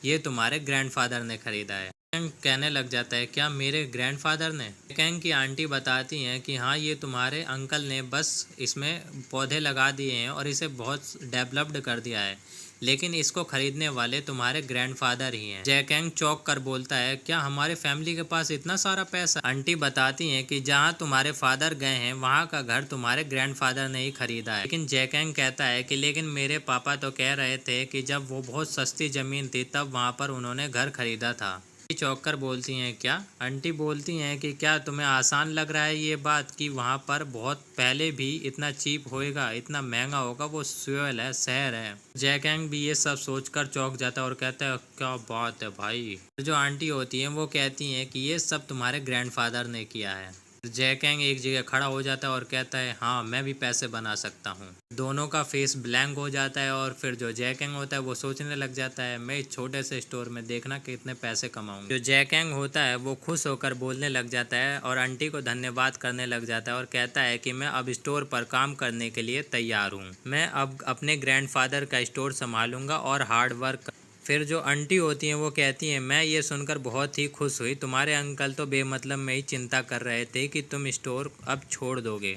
[SPEAKER 1] ये तुम्हारे ग्रैंडफादर ने खरीदा है। कैंग कहने लग जाता है, क्या मेरे ग्रैंडफादर ने? कैंग की आंटी बताती हैं कि हाँ, ये तुम्हारे अंकल ने बस इसमें पौधे लगा दिए हैं और इसे बहुत डेवलप्ड कर दिया है, लेकिन इसको खरीदने वाले तुम्हारे ग्रैंडफादर ही हैं। जैकैंग चौंक कर बोलता है, क्या हमारे फैमिली के पास इतना सारा पैसा? आंटी बताती हैं कि जहाँ तुम्हारे फादर गए हैं वहाँ का घर तुम्हारे ग्रैंडफादर ने ही खरीदा है। लेकिन जैकैंग कहता है कि लेकिन मेरे पापा तो कह रहे थे कि जब वो बहुत सस्ती जमीन थी तब वहाँ पर उन्होंने घर खरीदा था। चौंक कर बोलती हैं, क्या? आंटी बोलती हैं कि क्या तुम्हें आसान लग रहा है ये बात कि वहाँ पर बहुत पहले भी इतना चीप होएगा, इतना महंगा होगा, वो स्वेल है, शहर है। जैकैंग भी ये सब सोचकर चौंक जाता है और कहता है, क्या बात है भाई। जो आंटी होती हैं वो कहती हैं कि ये सब तुम्हारे ग्रैंडफादर ने किया है। जैकैंग एक जगह खड़ा हो जाता है और कहता है, हाँ मैं भी पैसे बना सकता हूँ। दोनों का फेस ब्लैंक हो जाता है और फिर जो जैकैंग होता है वो सोचने लग जाता है, मैं इस छोटे से स्टोर में देखना कितने पैसे कमाऊंगा। जो जैकैंग होता है वो खुश होकर बोलने लग जाता है और आंटी को धन्यवाद करने लग जाता है और कहता है कि मैं अब स्टोर पर काम करने के लिए तैयार हूँ। मैं अब अपने ग्रैंडफादर का स्टोर संभालूंगा और हार्ड वर्क। फिर जो आंटी होती हैं वो कहती हैं, मैं ये सुनकर बहुत ही खुश हुई। तुम्हारे अंकल तो बेमतलब में ही चिंता कर रहे थे कि तुम स्टोर अब छोड़ दोगे।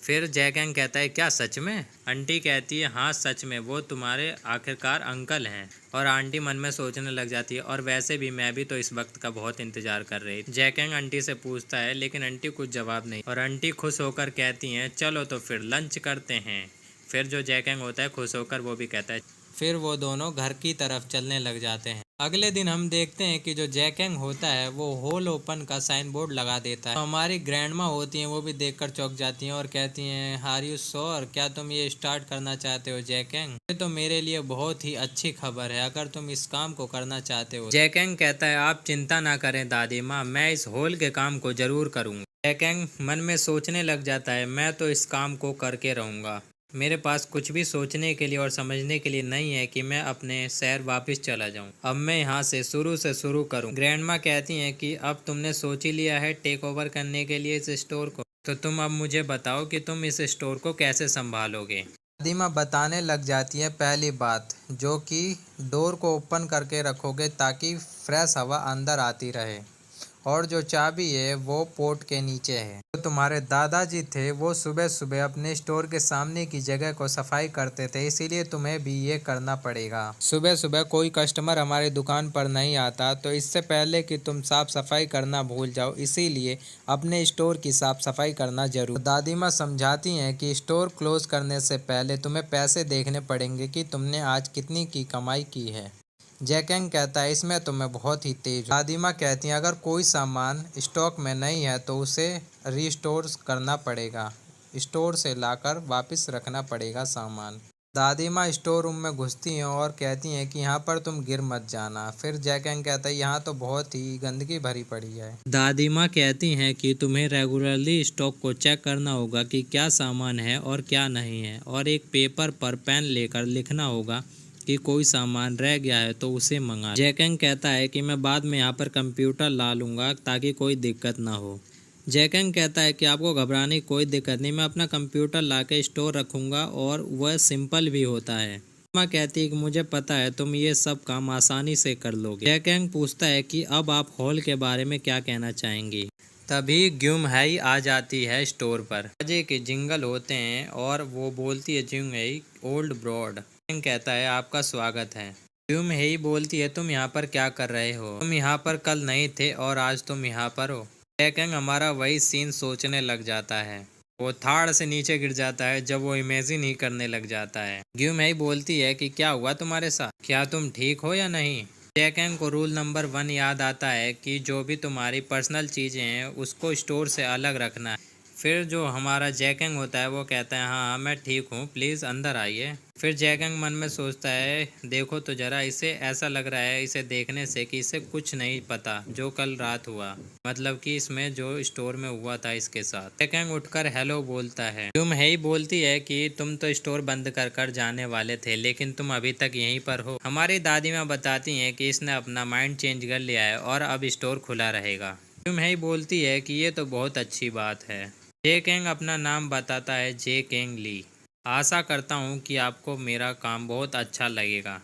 [SPEAKER 1] फिर जैकैंग कहता है, क्या सच में? आंटी कहती है, हाँ सच में, वो तुम्हारे आखिरकार अंकल हैं। और आंटी मन में सोचने लग जाती है, और वैसे भी मैं भी तो इस वक्त का बहुत इंतजार कर रही थी। जैकैंग आंटी से पूछता है, लेकिन आंटी कुछ जवाब नहीं, और आंटी खुश होकर कहती हैं, चलो तो फिर लंच करते हैं। फिर जो जैकैंग होता है खुश होकर वो भी कहता है। फिर वो दोनों घर की तरफ चलने लग जाते हैं। अगले दिन हम देखते हैं कि जो जैकैंग होता है वो होल ओपन का साइन बोर्ड लगा देता है। तो हमारी ग्रैंडमा होती हैं वो भी देखकर चौंक जाती हैं और कहती हैं, आर यू श्योर? क्या तुम ये स्टार्ट करना चाहते हो जैकैंग? ये तो मेरे लिए बहुत ही अच्छी खबर है अगर तुम इस काम को करना चाहते हो। जैकैंग कहता है, आप चिंता ना करें दादी माँ, मैं इस होल के काम को जरूर करूँगा। जैकैंग मन में सोचने लग जाता है, मैं तो इस काम को करके रहूँगा। मेरे पास कुछ भी सोचने के लिए और समझने के लिए नहीं है कि मैं अपने शहर वापस चला जाऊं। अब मैं यहाँ से शुरू करूं। ग्रैंडमा कहती हैं कि अब तुमने सोच ही लिया है टेक ओवर करने के लिए इस स्टोर को, तो तुम अब मुझे बताओ कि तुम इस स्टोर को कैसे संभालोगे। दादीमा बताने लग जाती है, पहली बात जो कि डोर को ओपन करके रखोगे ताकि फ्रेश हवा अंदर आती रहे, और जो चाबी है वो पोर्ट के नीचे है। जो तुम्हारे दादाजी थे वो सुबह सुबह अपने स्टोर के सामने की जगह को सफाई करते थे, इसीलिए तुम्हें भी ये करना पड़ेगा। सुबह सुबह कोई कस्टमर हमारी दुकान पर नहीं आता, तो इससे पहले कि तुम साफ सफाई करना भूल जाओ, इसीलिए अपने स्टोर की साफ सफाई करना जरूर। दादी माँ समझाती हैं कि स्टोर क्लोज करने से पहले तुम्हें पैसे देखने पड़ेंगे कि तुमने आज कितनी की कमाई की है। जैकैंग कहता है, इसमें तो मैं बहुत ही तेज हूँ। दादीमा कहती हैं, अगर कोई सामान स्टॉक में नहीं है तो उसे रीस्टोर करना पड़ेगा, स्टोर से लाकर वापस रखना पड़ेगा सामान। दादीमा स्टोर रूम में घुसती हैं और कहती हैं कि यहाँ पर तुम गिर मत जाना। फिर जैकैंग कहता है, यहाँ तो बहुत ही गंदगी भरी पड़ी है। दादीमा कहती हैं कि तुम्हें रेगुलरली स्टॉक को चेक करना होगा कि क्या सामान है और क्या नहीं है, और एक पेपर पर पेन लेकर लिखना होगा कि कोई सामान रह गया है तो उसे मंगा। जैकैंग कहता है कि मैं बाद में यहाँ पर कंप्यूटर ला लूँगा ताकि कोई दिक्कत ना हो। जैकैंग कहता है कि आपको घबराने की कोई दिक्कत नहीं, मैं अपना कंप्यूटर ला के स्टोर रखूँगा और वह सिंपल भी होता है। माँ कहती है कि मुझे पता है तुम ये सब काम आसानी से कर लोगे। जैकैंग पूछता है कि अब आप हॉल के बारे में क्या कहना चाहेंगी। तभी ग्यूम हेई आ जाती है स्टोर पर। अजय के जिंगल होते हैं और वो बोलती है, जिंग हेई ओल्ड ब्रॉड। कहता है, आपका स्वागत है। ग्यूम हेई बोलती है, तुम यहाँ पर क्या कर रहे हो? तुम यहाँ पर कल नहीं थे और आज तुम यहाँ पर हो। जैकैंग हमारा वही सीन सोचने लग जाता है। वो थाड़ से नीचे गिर जाता है जब वो इमेजिन ही करने लग जाता है। ग्यूम हेई बोलती है कि क्या हुआ तुम्हारे साथ, क्या तुम ठीक हो या नहीं? जैकैंग को रूल नंबर 1 याद आता है कि जो भी तुम्हारी पर्सनल चीज़ें हैं उसको स्टोर से अलग रखना है। फिर जो हमारा जैकैंग होता है वो कहता है, हाँ मैं ठीक हूँ, प्लीज़ अंदर आइए। फिर जैकैंग मन में सोचता है, देखो तो ज़रा, इसे ऐसा लग रहा है इसे देखने से कि इसे कुछ नहीं पता जो कल रात हुआ, मतलब कि इसमें जो स्टोर में हुआ था इसके साथ। जैकैंग उठकर हेलो बोलता है। तुम हेई बोलती है कि तुम तो स्टोर बंद कर जाने वाले थे लेकिन तुम अभी तक यहीं पर हो। हमारी दादी माँ बताती हैं कि इसने अपना माइंड चेंज कर लिया है और अब स्टोर खुला रहेगा। तुम हेई बोलती है कि ये तो बहुत अच्छी बात है। जैकैंग अपना नाम बताता है, जैकैंग ली। आशा करता हूँ कि आपको मेरा काम बहुत अच्छा लगेगा।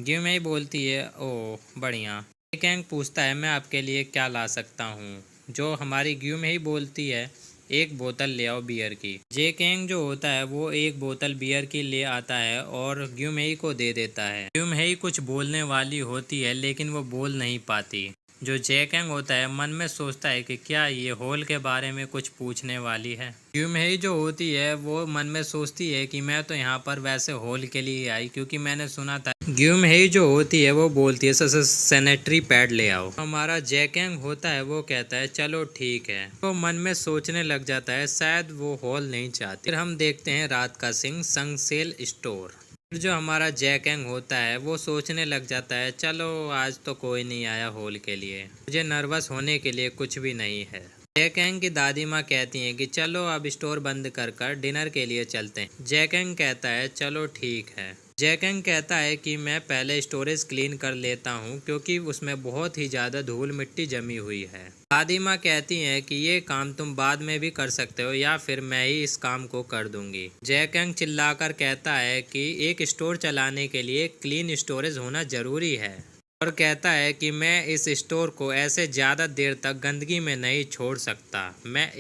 [SPEAKER 1] ग्यूम हेई बोलती है, ओह बढ़िया। जेकैंग पूछता है मैं आपके लिए क्या ला सकता हूँ, जो हमारी ग्यूमेई बोलती है एक बोतल ले आओ बियर की। जेकैंग जो होता है वो एक बोतल बियर की ले आता है और ग्यूमेई को दे देता है। ग्यूमेई कुछ बोलने वाली होती है लेकिन वो बोल नहीं पाती। जो जेकैंग होता है मन में सोचता है कि क्या ये होल के बारे में कुछ पूछने वाली है। ग्यूमेई जो होती है वो मन में सोचती है कि मैं तो यहाँ पर वैसे होल के लिए आई क्योंकि मैंने सुना था। ग्यूमेई जो होती है वो बोलती है सैनिटरी पैड ले आओ। हमारा जेकैंग होता है वो कहता है चलो ठीक है। वो मन में सोचने लग जाता है शायद वो हॉल नहीं चाहती। फिर हम देखते हैं रात का सीन संगसेल स्टोर। फिर जो हमारा जेकैंग होता है वो सोचने लग जाता है चलो आज तो कोई नहीं आया हॉल के लिए, मुझे नर्वस होने के लिए कुछ भी नहीं है। जेकैंग की दादी माँ कहती हैं कि चलो अब स्टोर बंद कर डिनर के लिए चलते हैं। जेकैंग कहता है चलो ठीक है। जेकैंग कहता है कि मैं पहले स्टोरेज क्लीन कर लेता हूँ क्योंकि उसमें बहुत ही ज़्यादा धूल मिट्टी जमी हुई है। दादी माँ कहती हैं कि ये काम तुम बाद में भी कर सकते हो या फिर मैं ही इस काम को कर दूंगी। जेकैंग चिल्लाकर कहता है कि एक स्टोर चलाने के लिए क्लीन स्टोरेज होना ज़रूरी है और कहता है कि मैं इस स्टोर को ऐसे ज़्यादा देर तक गंदगी में नहीं छोड़ सकता। मैं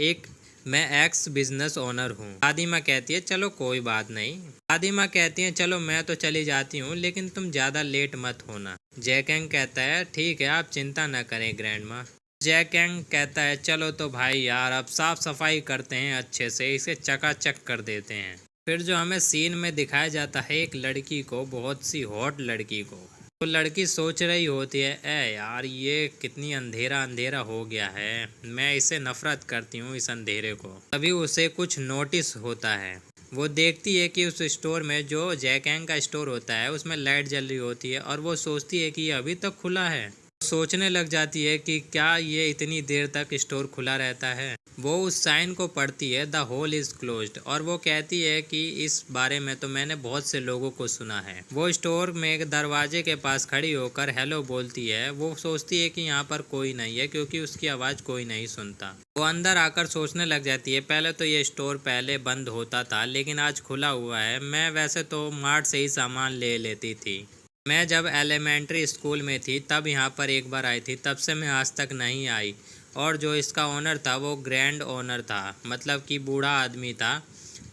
[SPEAKER 1] एक्स बिजनेस ओनर हूँ। दादी माँ कहती है चलो कोई बात नहीं। दादी माँ कहती है चलो मैं तो चली जाती हूँ लेकिन तुम ज़्यादा लेट मत होना। जेकैंग कहता है ठीक है आप चिंता न करें ग्रैंड माँ। जेकैंग कहता है चलो तो भाई यार अब साफ सफाई करते हैं अच्छे से, इसे चकाचक कर देते हैं। फिर जो हमें सीन में दिखाया जाता है एक लड़की को, बहुत सी हॉट लड़की को। तो लड़की सोच रही होती है ए यार ये कितनी अंधेरा अंधेरा हो गया है, मैं इसे नफरत करती हूँ इस अंधेरे को। तभी उसे कुछ नोटिस होता है। वो देखती है कि उस स्टोर में जो जेकैंग का स्टोर होता है उसमें लाइट जल रही होती है और वो सोचती है कि ये अभी तक खुला है। सोचने लग जाती है कि क्या ये इतनी देर तक स्टोर खुला रहता है। वो उस साइन को पढ़ती है द होल इज़ क्लोज्ड और वो कहती है कि इस बारे में तो मैंने बहुत से लोगों को सुना है। वो स्टोर में एक दरवाजे के पास खड़ी होकर हेलो बोलती है। वो सोचती है कि यहाँ पर कोई नहीं है क्योंकि उसकी आवाज़ कोई नहीं सुनता। वो अंदर आकर सोचने लग जाती है पहले तो ये स्टोर पहले बंद होता था लेकिन आज खुला हुआ है। मैं वैसे तो मार्ट से ही सामान ले लेती थी। मैं जब एलिमेंट्री स्कूल में थी तब यहाँ पर एक बार आई थी, तब से मैं आज तक नहीं आई। और जो इसका ओनर था वो ग्रैंड ओनर था, मतलब कि बूढ़ा आदमी था,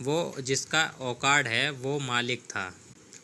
[SPEAKER 1] वो जिसका औकार्ड है वो मालिक था।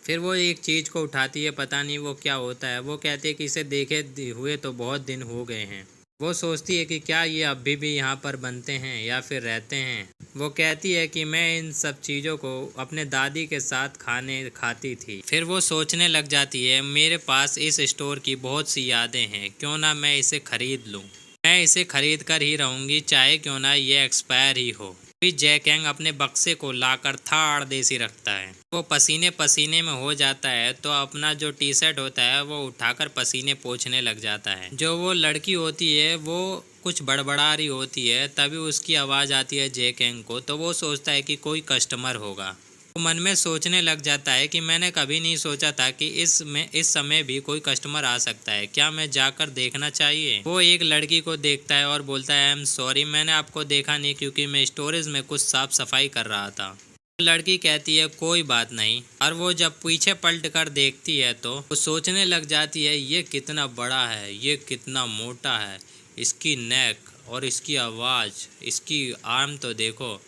[SPEAKER 1] फिर वो एक चीज़ को उठाती है, पता नहीं वो क्या होता है। वो कहती है कि इसे देखे हुए तो बहुत दिन हो गए हैं। वो सोचती है कि क्या ये अभी भी यहाँ पर बनते हैं या फिर रहते हैं। वो कहती है कि मैं इन सब चीज़ों को अपने दादी के साथ खाती थी। फिर वो सोचने लग जाती है मेरे पास इस स्टोर की बहुत सी यादें हैं, क्यों ना मैं इसे खरीद लूँ। मैं इसे खरीद कर ही रहूँगी चाहे क्यों ना ये एक्सपायर ही हो। फिर जेकैंग अपने बक्से को लाकर थाड़ देसी रखता है। वो पसीने पसीने में हो जाता है तो अपना जो टी शर्ट होता है वो उठाकर पसीने पोंछने लग जाता है। जो वो लड़की होती है वो कुछ बड़बड़ा रही होती है, तभी उसकी आवाज़ आती है जेकैंग को। तो वो सोचता है कि कोई कस्टमर होगा। वो मन में सोचने लग जाता है कि मैंने कभी नहीं सोचा था कि इस समय भी कोई कस्टमर आ सकता है, क्या मैं जाकर देखना चाहिए। वो एक लड़की को देखता है और बोलता है आई एम सॉरी, मैंने आपको देखा नहीं क्योंकि मैं स्टोरेज में कुछ साफ सफाई कर रहा था। लड़की कहती है कोई बात नहीं। और वो जब पीछे पलट कर देखती है तो वो सोचने लग जाती है ये कितना बड़ा है, ये कितना मोटा है, इसकी नेक और इसकी आवाज़, इसकी आर्म तो देखो,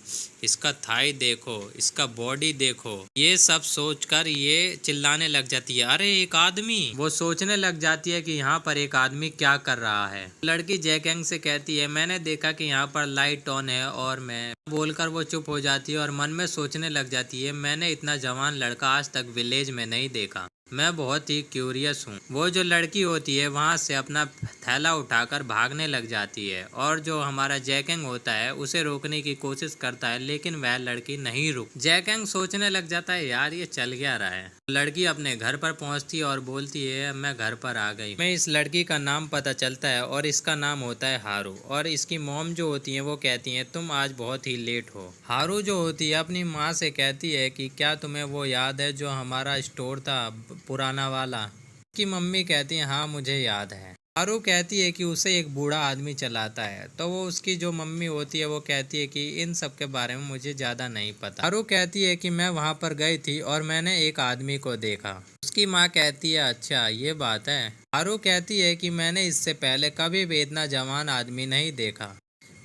[SPEAKER 1] इसका थाई देखो, इसका बॉडी देखो। ये सब सोचकर ये चिल्लाने लग जाती है अरे एक आदमी। वो सोचने लग जाती है कि यहाँ पर एक आदमी क्या कर रहा है। लड़की जेकैंग से कहती है मैंने देखा कि यहाँ पर लाइट ऑन है और मैं बोलकर वो चुप हो जाती है और मन में सोचने लग जाती है मैंने इतना जवान लड़का आज तक विलेज में नहीं देखा, मैं बहुत ही क्यूरियस हूँ। वो जो लड़की होती है वहाँ से अपना थैला उठाकर भागने लग जाती है और जो हमारा जेकैंग होता है उसे रोकने की कोशिश करता है लेकिन वह लड़की नहीं रुक। जेकैंग सोचने लग जाता है यार ये चल क्या रहा है। लड़की अपने घर पर पहुँचती है और बोलती है मैं घर पर आ गई। मैं इस लड़की का नाम पता चलता है और इसका नाम होता है हारू। और इसकी मॉम जो होती है वो कहती है तुम आज बहुत ही लेट हो। हारू जो होती है अपनी माँ से कहती है कि क्या तुम्हें वो याद है जो हमारा स्टोर था पुराना वाला। की मम्मी कहती है हाँ मुझे याद है। हारू कहती है कि उसे एक बूढ़ा आदमी चलाता है, तो वो उसकी जो मम्मी होती है वो कहती है कि इन सब के बारे में मुझे ज़्यादा नहीं पता। हारू कहती है कि मैं वहाँ पर गई थी और मैंने एक आदमी को देखा। उसकी माँ कहती है अच्छा ये बात है। हारू कहती है कि मैंने इससे पहले कभी भी इतना जवान आदमी नहीं देखा।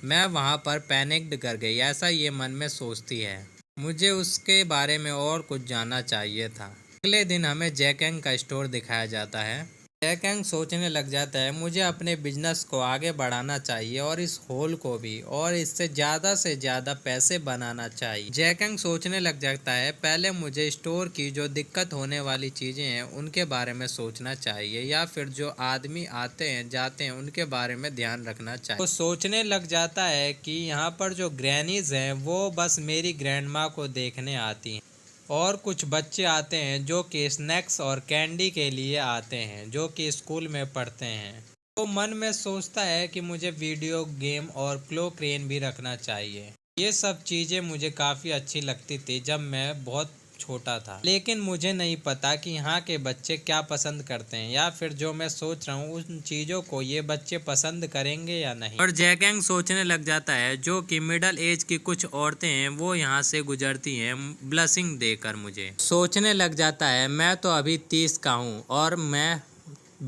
[SPEAKER 1] मैं वहाँ पर पैनिक्ड कर गई, ऐसा ये मन में सोचती है। मुझे उसके बारे में और कुछ जानना चाहिए था। अगले दिन हमें जैकेंग का स्टोर दिखाया जाता है। जैकेंग सोचने लग जाता है मुझे अपने बिजनेस को आगे बढ़ाना चाहिए और इस होल को भी, और इससे से ज़्यादा पैसे बनाना चाहिए। जैकेंग सोचने लग जाता है पहले मुझे स्टोर की जो दिक्कत होने वाली चीज़ें हैं उनके बारे में सोचना चाहिए, या फिर जो आदमी आते हैं जाते हैं उनके बारे में ध्यान रखना चाहिए। वो सोचने लग जाता है कि यहाँ पर जो ग्रैनीज हैं वो बस मेरी ग्रैंड माँ को देखने आती हैं, और कुछ बच्चे आते हैं जो कि स्नैक्स और कैंडी के लिए आते हैं, जो कि स्कूल में पढ़ते हैं। तो मन में सोचता है कि मुझे वीडियो गेम और क्लो क्रेन भी रखना चाहिए। ये सब चीज़ें मुझे काफ़ी अच्छी लगती थी जब मैं बहुत छोटा था, लेकिन मुझे नहीं पता कि यहाँ के बच्चे क्या पसंद करते हैं, या फिर जो मैं सोच रहा हूँ उन चीज़ों को ये बच्चे पसंद करेंगे या नहीं। और जैकेंग सोचने लग जाता है जो कि मिडल एज की कुछ औरतें हैं वो यहाँ से गुजरती हैं ब्लशिंग देकर। मुझे सोचने लग जाता है मैं तो अभी 30 का हूँ और मैं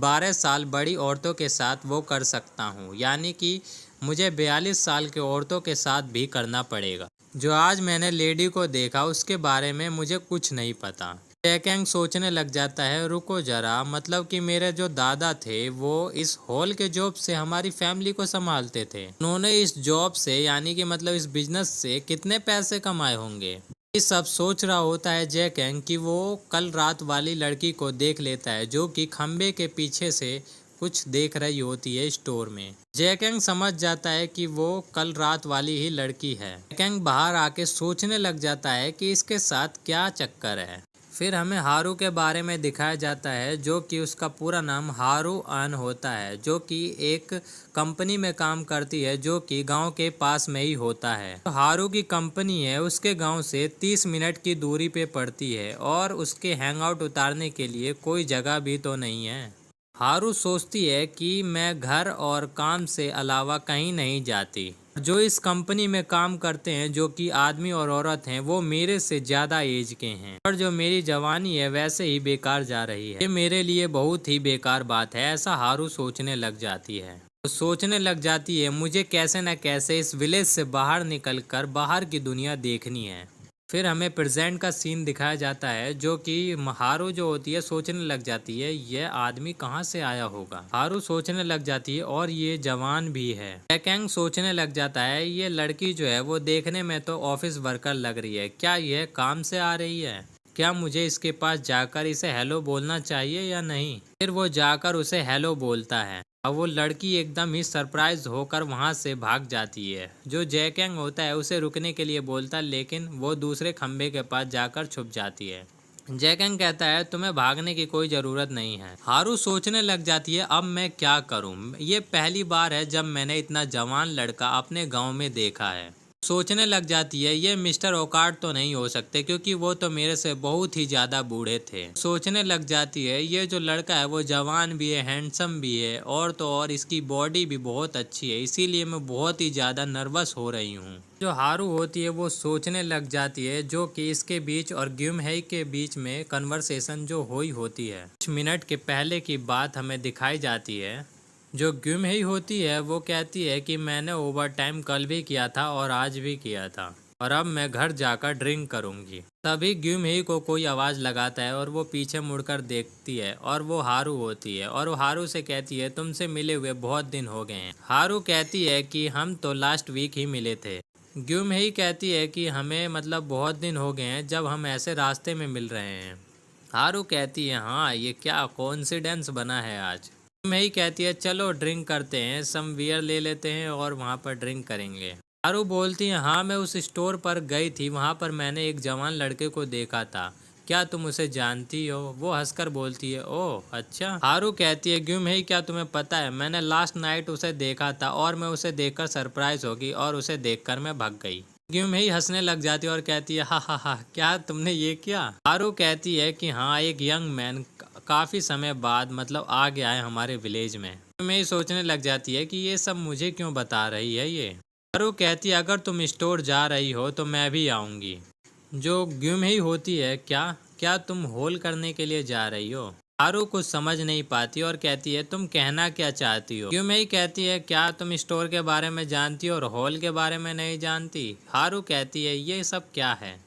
[SPEAKER 1] 12 साल बड़ी औरतों के साथ वो कर सकता हूँ, यानी कि मुझे 42 साल के औरतों के साथ भी करना पड़ेगा। जो आज मैंने लेडी को देखा उसके बारे में मुझे कुछ नहीं पता। जैकेंग सोचने लग जाता है रुको जरा, मतलब कि मेरे जो दादा थे वो इस हॉल के जॉब से हमारी फैमिली को संभालते थे। उन्होंने इस जॉब से यानी कि मतलब इस बिजनेस से कितने पैसे कमाए होंगे। ये सब सोच रहा होता है जैकेंग कि वो कल रात वाली लड़की को देख लेता है जो कि खंबे के पीछे से कुछ देख रही होती है स्टोर में। जैकेंग समझ जाता है कि वो कल रात वाली ही लड़की है। जैकेंग बाहर आके सोचने लग जाता है कि इसके साथ क्या चक्कर है। फिर हमें हारू के बारे में दिखाया जाता है जो कि उसका पूरा नाम हारू अन होता है, जो कि एक कंपनी में काम करती है जो कि गांव के पास में ही होता है। तो हारू की कंपनी है उसके गांव से 30 मिनट की दूरी पे पड़ती है और उसके हैंगआउट उतारने के लिए कोई जगह भी तो नहीं है। हारू सोचती है कि मैं घर और काम से अलावा कहीं नहीं जाती। जो इस कंपनी में काम करते हैं जो कि आदमी और औरत हैं वो मेरे से ज़्यादा एज के हैं, और जो मेरी जवानी है वैसे ही बेकार जा रही है। ये मेरे लिए बहुत ही बेकार बात है, ऐसा हारू सोचने लग जाती है। तो सोचने लग जाती है मुझे कैसे न कैसे इस विलेज से बाहर निकलकर बाहर की दुनिया देखनी है। फिर हमें प्रेजेंट का सीन दिखाया जाता है जो कि हारू जो होती है सोचने लग जाती है ये आदमी कहाँ से आया होगा। हारू सोचने लग जाती है और ये जवान भी है। जैकेंग सोचने लग जाता है ये लड़की जो है वो देखने में तो ऑफिस वर्कर लग रही है, क्या यह काम से आ रही है? क्या मुझे इसके पास जाकर इसे हेलो बोलना चाहिए या नहीं? फिर वो जाकर उसे हेलो बोलता है। अब वो लड़की एकदम ही सरप्राइज होकर वहां से भाग जाती है। जो जैकेंग होता है उसे रुकने के लिए बोलता है, लेकिन वो दूसरे खंबे के पास जाकर छुप जाती है। जैकेंग कहता है तुम्हें भागने की कोई ज़रूरत नहीं है। हारू सोचने लग जाती है अब मैं क्या करूं, ये पहली बार है जब मैंने इतना जवान लड़का अपने गांव में देखा है। सोचने लग जाती है ये मिस्टर ओकार्ड तो नहीं हो सकते क्योंकि वो तो मेरे से बहुत ही ज़्यादा बूढ़े थे। सोचने लग जाती है ये जो लड़का है वो जवान भी है, हैंडसम भी है, और तो और इसकी बॉडी भी बहुत अच्छी है, इसीलिए मैं बहुत ही ज़्यादा नर्वस हो रही हूँ। जो हारू होती है वो सोचने लग जाती है जो कि इसके बीच और ग्यूमहेई के बीच में कन्वर्सेशन जो हुई होती है कुछ मिनट के पहले की बात हमें दिखाई जाती है। जो ग्यूमहेई होती है वो कहती है कि मैंने ओवर टाइम कल भी किया था और आज भी किया था और अब मैं घर जाकर ड्रिंक करूंगी। तभी ग्यूमहेई को कोई आवाज़ लगाता है और वो पीछे मुड़कर देखती है और वो हारू होती है और वो हारू से कहती है तुमसे मिले हुए बहुत दिन हो गए हैं। हारू कहती है कि हम तो लास्ट वीक ही मिले थे। ग्यूमहेई कहती है कि हमें मतलब बहुत दिन हो गए हैं जब हम ऐसे रास्ते में मिल रहे हैं। हारू कहती है हाँ ये क्या कोइंसिडेंस बना है आज। मैं ही कहती है चलो ड्रिंक करते हैं, सम बियर ले लेते हैं और वहाँ पर ड्रिंक करेंगे। हारू बोलती है हाँ मैं उस स्टोर पर गई थी, वहाँ पर मैंने एक जवान लड़के को देखा था, क्या तुम उसे जानती हो? वो हंसकर बोलती है ओह अच्छा। हारू कहती है ग्यूमहेई क्या तुम्हें पता है मैंने लास्ट नाइट उसे देखा था और मैं उसे देखकर सरप्राइज होगी और उसे देखकर मैं भाग गई। ग्यूमहेई हंसने लग जाती है और कहती है हा क्या तुमने ये किया? हारू कहती है कि हाँ एक यंग मैन काफ़ी समय बाद मतलब आ गया है हमारे विलेज में। मैं ही सोचने लग जाती है कि ये सब मुझे क्यों बता रही है ये। हारू कहती है अगर तुम स्टोर जा रही हो तो मैं भी आऊँगी। जो ग्यूम ही होती है, क्या क्या तुम होल करने के लिए जा रही हो? हारू कुछ समझ नहीं पाती और कहती है तुम कहना क्या चाहती हो? ग्यूम ही कहती है क्या तुम स्टोर के बारे में जानती हो और होल के बारे में नहीं जानती? हारू कहती है ये सब क्या है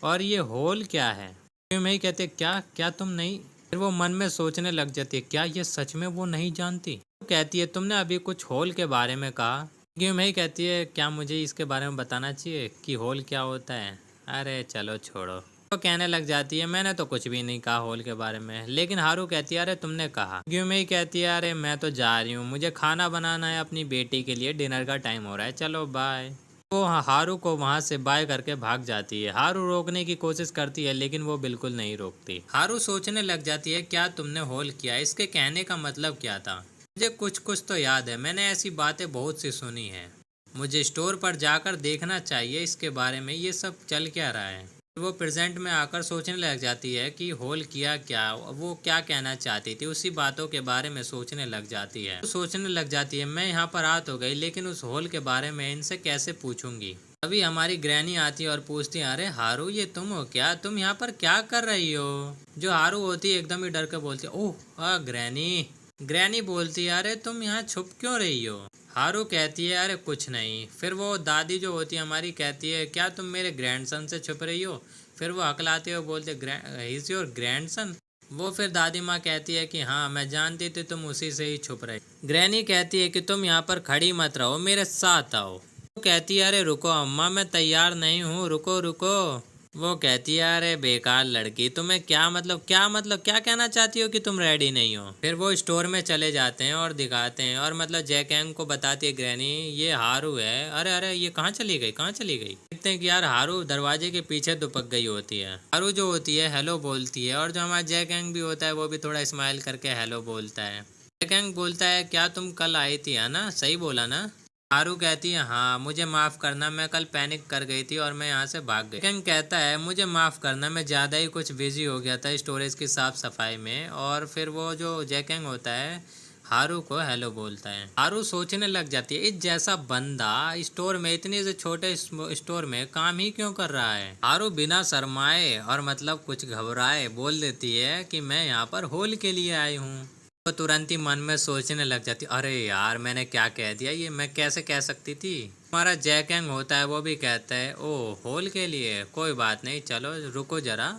[SPEAKER 1] और ये होल क्या है? ग्यूम ही कहते क्या क्या तुम नहीं। फिर वो मन में सोचने लग जाती है क्या ये सच में वो नहीं जानती? वो कहती है तुमने अभी कुछ होल के बारे में कहा। ग्यूम ही कहती है क्या मुझे इसके बारे में बताना चाहिए कि होल क्या होता है? अरे चलो छोड़ो। तो कहने लग जाती है मैंने तो कुछ भी नहीं कहा होल के बारे में। लेकिन हारू कहती है अरे तुमने कहा। ग्यूमेई कहती है अरे मैं तो जा रही हूँ, मुझे खाना बनाना है अपनी बेटी के लिए, डिनर का टाइम हो रहा है, चलो बाय। वो हारू को वहाँ से बाय करके भाग जाती है। हारू रोकने की कोशिश करती है लेकिन वो बिल्कुल नहीं रोकती। हारू सोचने लग जाती है क्या तुमने होल किया, इसके कहने का मतलब क्या था? मुझे कुछ कुछ तो याद है, मैंने ऐसी बातें बहुत सी सुनी है, मुझे स्टोर पर जाकर देखना चाहिए इसके बारे में, ये सब चल क्या रहा है। वो प्रेजेंट में आकर सोचने लग जाती है कि होल किया क्या, वो क्या कहना चाहती थी, उसी बातों के बारे में सोचने लग जाती है। तो सोचने लग जाती है मैं यहाँ पर आ तो गई लेकिन उस होल के बारे में इनसे कैसे पूछूंगी। अभी हमारी ग्रैनी आती है और पूछती है अरे हारू ये तुम हो क्या, तुम यहाँ पर क्या कर रही हो? जो हारू होती है एकदम ही डर के बोलती है ओह ग्रैनी। ग्रैनी बोलती है अरे तुम यहाँ छुप क्यों रही हो? हारू कहती है अरे कुछ नहीं। फिर वो दादी जो होती है हमारी कहती है क्या तुम मेरे ग्रैंडसन से छुप रही हो? फिर वो हकलाते हुए बोलते ही इज योर ग्रैंडसन। वो फिर दादी माँ कहती है कि हाँ मैं जानती थी तुम उसी से ही छुप रही। ग्रैनी कहती है कि तुम यहाँ पर खड़ी मत रहो, मेरे साथ आओ। वो कहती है अरे रुको अम्मा मैं तैयार नहीं हूँ, रुको रुको। वो कहती है अरे बेकार लड़की, तुम्हें क्या कहना चाहती हो कि तुम रेडी नहीं हो? फिर वो स्टोर में चले जाते हैं और दिखाते हैं और जैकेंग को बताती है ग्रैनी ये हारू है। अरे अरे ये कहाँ चली गई, कहाँ चली गई? देखते हैं कि यार हारू दरवाजे के पीछे दुपक गई होती है। हारू जो होती है हेलो बोलती है और जो हमारा जैकेंग भी होता है वो भी थोड़ा स्माइल करके हेलो बोलता है। जैकेंग बोलता है क्या तुम कल आई थी है ना, सही बोला ना? हारू कहती है हाँ मुझे माफ़ करना, मैं कल पैनिक कर गई थी और मैं यहाँ से भाग गई। जैकेंग कहता है मुझे माफ़ करना, मैं ज़्यादा ही कुछ बिजी हो गया था स्टोरेज की साफ सफाई में। और फिर वो जो जैकेंग होता है हारू को हेलो बोलता है। हारू सोचने लग जाती है इस जैसा बंदा स्टोर में, इतने से छोटे स्टोर में काम ही क्यों कर रहा है। हारू बिना शर्माए और कुछ घबराए बोल देती है कि मैं यहाँ पर होल के लिए आई हूँ। तो तुरंत ही मन में सोचने लग जाती अरे यार मैंने क्या कह दिया, ये मैं कैसे कह सकती थी। हमारा जैकेंग होता है वो भी कहता है ओ होल के लिए, कोई बात नहीं चलो रुको जरा।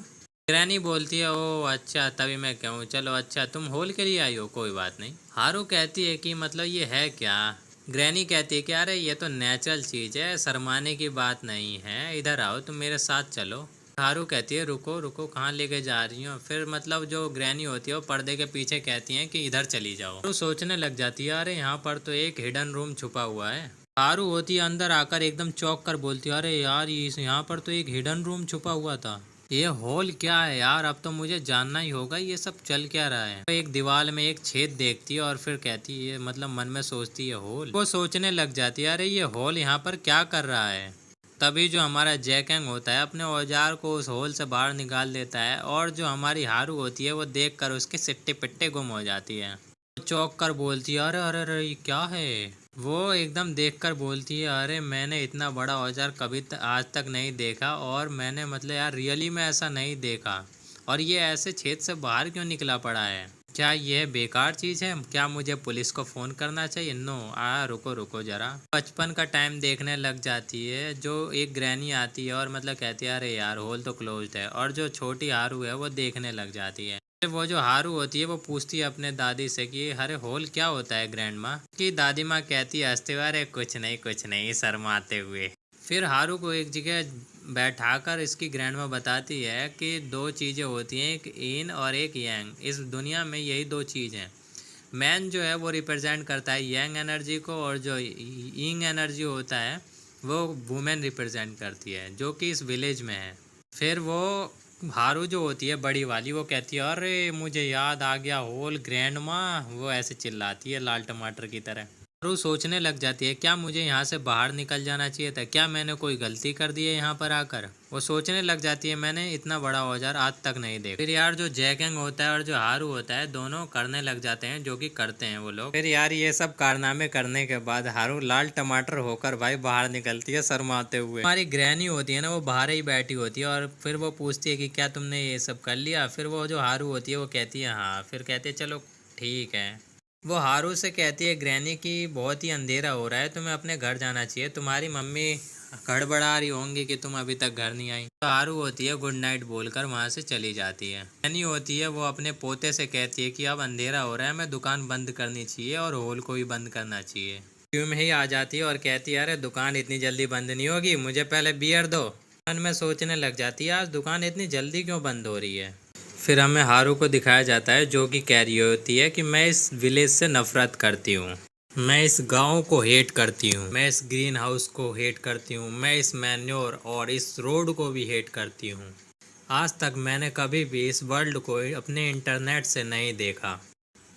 [SPEAKER 1] ग्रैनी बोलती है ओ अच्छा तभी मैं कहूँ, चलो अच्छा तुम होल के लिए आई हो, कोई बात नहीं। हारू कहती है कि ये है क्या? ग्रैनी कहती है कि अरे ये तो नेचुरल चीज़ है, शर्माने की बात नहीं है, इधर आओ तुम मेरे साथ चलो। हारू कहती है रुको रुको कहाँ लेके जा रही हो? फिर जो ग्रैनी होती है वो पर्दे के पीछे कहती है कि इधर चली जाओ। तो सोचने लग जाती है अरे यहाँ पर तो एक हिडन रूम छुपा हुआ है। हारू होती है अंदर आकर एकदम चौंक कर बोलती है अरे यार यहाँ पर तो एक हिडन रूम छुपा हुआ था, ये हॉल क्या है यार, अब तो मुझे जानना ही होगा ये सब चल क्या रहा है। तो एक दीवार में एक छेद देखती है और फिर कहती है मन में सोचती है हॉल। वो सोचने लग जाती है अरे ये हॉल यहाँ पर क्या कर रहा है। तभी जो हमारा जैकेंग होता है अपने औजार को उस होल से बाहर निकाल देता है और जो हमारी हारू होती है वो देखकर उसके सिट्टे पिट्टे गुम हो जाती है। वो चौंक कर बोलती है अरे अरे अरे ये क्या है। वो एकदम देखकर बोलती है अरे मैंने इतना बड़ा औजार कभी आज तक नहीं देखा और मैंने यार रियली में ऐसा नहीं देखा, और ये ऐसे छेद से बाहर क्यों निकला पड़ा है? क्या यह बेकार चीज़ है? क्या मुझे पुलिस को फ़ोन करना चाहिए? नो रुको रुको ज़रा। बचपन का टाइम देखने लग जाती है। जो एक ग्रैनी आती है और कहती है अरे यार होल तो क्लोज्ड है, और जो छोटी हारू है वो देखने लग जाती है। वो जो हारू होती है वो पूछती है अपने दादी से कि अरे होल क्या होता है ग्रैंड माँ? की दादी माँ कहती है हंसते हुए अरे कुछ नहीं शर्माते हुए। फिर हारू को एक जगह बैठाकर इसकी ग्रैंडमा बताती है कि दो चीज़ें होती हैं, एक इन और एक यांग। इस दुनिया में यही दो चीज़ हैं। मैन जो है वो रिप्रेजेंट करता है यांग एनर्जी को, और जो यिंग एनर्जी होता है वो वुमेन रिप्रेजेंट करती है, जो कि इस विलेज में है। फिर वो हारू जो होती है बड़ी वाली वो कहती है अरे मुझे याद आ गया होल ग्रैंडमा, वो ऐसे चिल्लाती है लाल टमाटर की तरह। रू सोचने लग जाती है, क्या मुझे यहाँ से बाहर निकल जाना चाहिए था, क्या मैंने कोई गलती कर दी है यहाँ पर आकर। वो सोचने लग जाती है, मैंने इतना बड़ा औजार आज तक नहीं देखा। फिर यार जो जैकेंग होता है और जो हारू होता है दोनों करने लग जाते हैं, जो कि करते हैं वो लोग। फिर यार ये सब कारनामे करने के बाद हारू लाल टमाटर होकर भाई बाहर निकलती है शर्माते हुए। हमारी ग्रहणी होती है ना, वो बाहर ही बैठी होती है और फिर वो पूछती है कि क्या तुमने ये सब कर लिया। फिर वो जो हारू होती है वो कहती है हाँ। फिर कहती है चलो ठीक है। वो हारू से कहती है ग्रैनी कि बहुत ही अंधेरा हो रहा है, तुम्हें अपने घर जाना चाहिए, तुम्हारी मम्मी गड़बड़ा रही होंगी कि तुम अभी तक घर नहीं आई। तो हारू होती है गुड नाइट बोलकर वहाँ से चली जाती है। ग्रैनी होती है वो अपने पोते से कहती है कि अब अंधेरा हो रहा है, मैं दुकान बंद करनी चाहिए और हॉल को भी बंद करना चाहिए। क्यों में ही आ जाती है और कहती है अरे दुकान इतनी जल्दी बंद नहीं होगी, मुझे पहले बियर दो। मन में सोचने लग जाती है आज दुकान इतनी जल्दी क्यों बंद हो रही है। फिर हमें हारू को दिखाया जाता है जो कि कह रही होती है कि मैं इस विलेज से नफरत करती हूँ, मैं इस गांव को हेट करती हूँ, मैं इस ग्रीन हाउस को हेट करती हूँ, मैं इस मैन्योर और इस रोड को भी हेट करती हूँ। आज तक मैंने कभी भी इस वर्ल्ड को अपने इंटरनेट से नहीं देखा,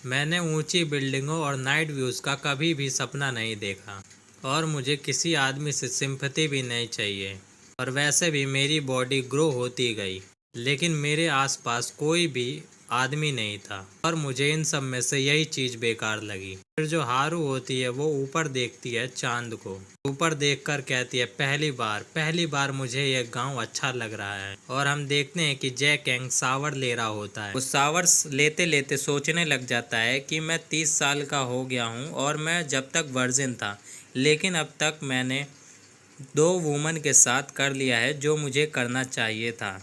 [SPEAKER 1] मैंने ऊंची बिल्डिंगों और नाइट व्यूज़ का कभी भी सपना नहीं देखा और मुझे किसी आदमी से सिंपैथी भी नहीं चाहिए। और वैसे भी मेरी बॉडी ग्रो होती गई, लेकिन मेरे आसपास कोई भी आदमी नहीं था और मुझे इन सब में से यही चीज़ बेकार लगी। फिर जो हारू होती है वो ऊपर देखती है चांद को, ऊपर देखकर कहती है पहली बार मुझे यह गांव अच्छा लग रहा है। और हम देखते हैं कि जैकेंग सावर ले रहा होता है। वो सावर लेते लेते सोचने लग जाता है कि मैं 30 साल का हो गया हूँ और मैं जब तक वर्जिन था, लेकिन अब तक मैंने 2 वुमन के साथ कर लिया है जो मुझे करना चाहिए था।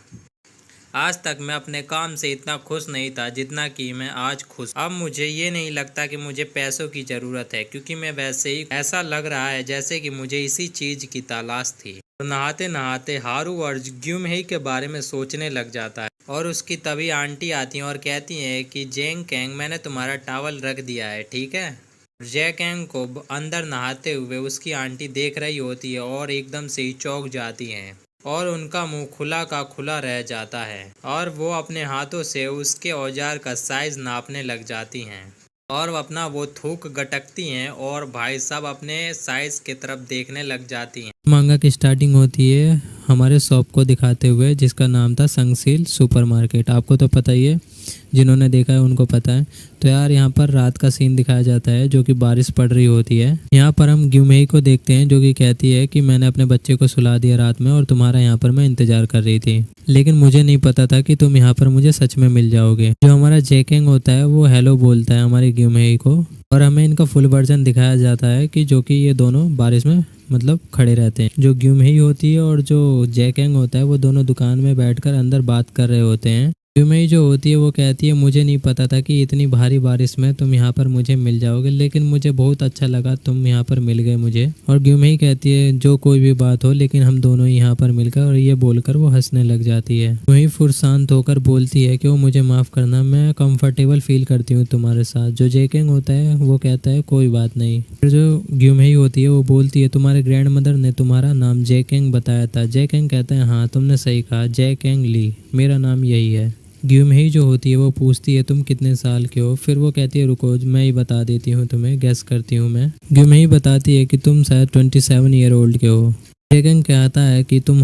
[SPEAKER 1] आज तक मैं अपने काम से इतना खुश नहीं था जितना कि मैं आज खुश। अब मुझे ये नहीं लगता कि मुझे पैसों की ज़रूरत है, क्योंकि मैं वैसे ही ऐसा लग रहा है जैसे कि मुझे इसी चीज़ की तलाश थी। तो नहाते नहाते हारू और ग्यूमहेई के बारे में सोचने लग जाता है और उसकी तभी आंटी आती हैं और कहती हैं कि जैकेंग मैंने तुम्हारा टॉवल रख दिया है, ठीक है। जैकेंग को अंदर नहाते हुए उसकी आंटी देख रही होती है और एकदम से ही चौंक जाती हैं और उनका मुंह खुला का खुला रह जाता है और वो अपने हाथों से उसके औजार का साइज नापने लग जाती हैं और अपना वो थूक गटकती हैं और भाई साहब अपने साइज की तरफ देखने लग जाती हैं। मांगा की स्टार्टिंग होती है हमारे शॉप को दिखाते हुए जिसका नाम था संगसील सुपरमार्केट। आपको तो पता ही है, जिन्होंने देखा है उनको पता है। तो यार यहाँ पर रात का सीन दिखाया जाता है जो कि बारिश पड़ रही होती है। यहाँ पर हम ग्यूमहेई को देखते हैं जो कि कहती है कि मैंने अपने बच्चे को सुला दिया रात में और तुम्हारा यहाँ पर मैं इंतजार कर रही थी, लेकिन मुझे नहीं पता था कि तुम यहाँ पर मुझे सच में मिल जाओगे। जो हमारा जैकेंग होता है वो हेलो बोलता है हमारी ग्यूमहेई को और हमें इनका फुल वर्जन दिखाया जाता है कि जो कि ये दोनों बारिश में मतलब खड़े रहते हैं। जो ग्यूमहेई होती है और जो जैकेंग होता है वो दोनों दुकान में बैठकर अंदर बात कर रहे होते हैं। ग्यूमहेई जो होती है वो कहती है मुझे नहीं पता था कि इतनी भारी बारिश में तुम यहाँ पर मुझे मिल जाओगे, लेकिन मुझे बहुत अच्छा लगा तुम यहाँ पर मिल गए मुझे। और ग्यूमहेई कहती है जो कोई भी बात हो लेकिन हम दोनों यहाँ पर मिलकर, और ये बोलकर वो हंसने लग जाती है। वहीं फिर शांत होकर बोलती है कि वो मुझे माफ़ करना, मैं कंफर्टेबल फील करती हूँ तुम्हारे साथ। जो जैकेंग होता है वो कहता है कोई बात नहीं। फिर जो ग्यूमहेई होती है वो बोलती है तुम्हारे ग्रैंड मदर ने तुम्हारा नाम जैकेंग बताया था। जैकेंग कहता है हाँ तुमने सही कहा, जैकेंग ली मेरा नाम यही है। ग्यूमहेई जो होती है वो पूछती है तुम कितने साल के हो। फिर वो कहती है रुको मैं ही बता देती हूँ तुम्हें, गेस करती हूँ मैं। ग्यूमहेई बताती है कि तुम शायद 27 ईयर ओल्ड के हो। जैकेंग कहता है कि तुम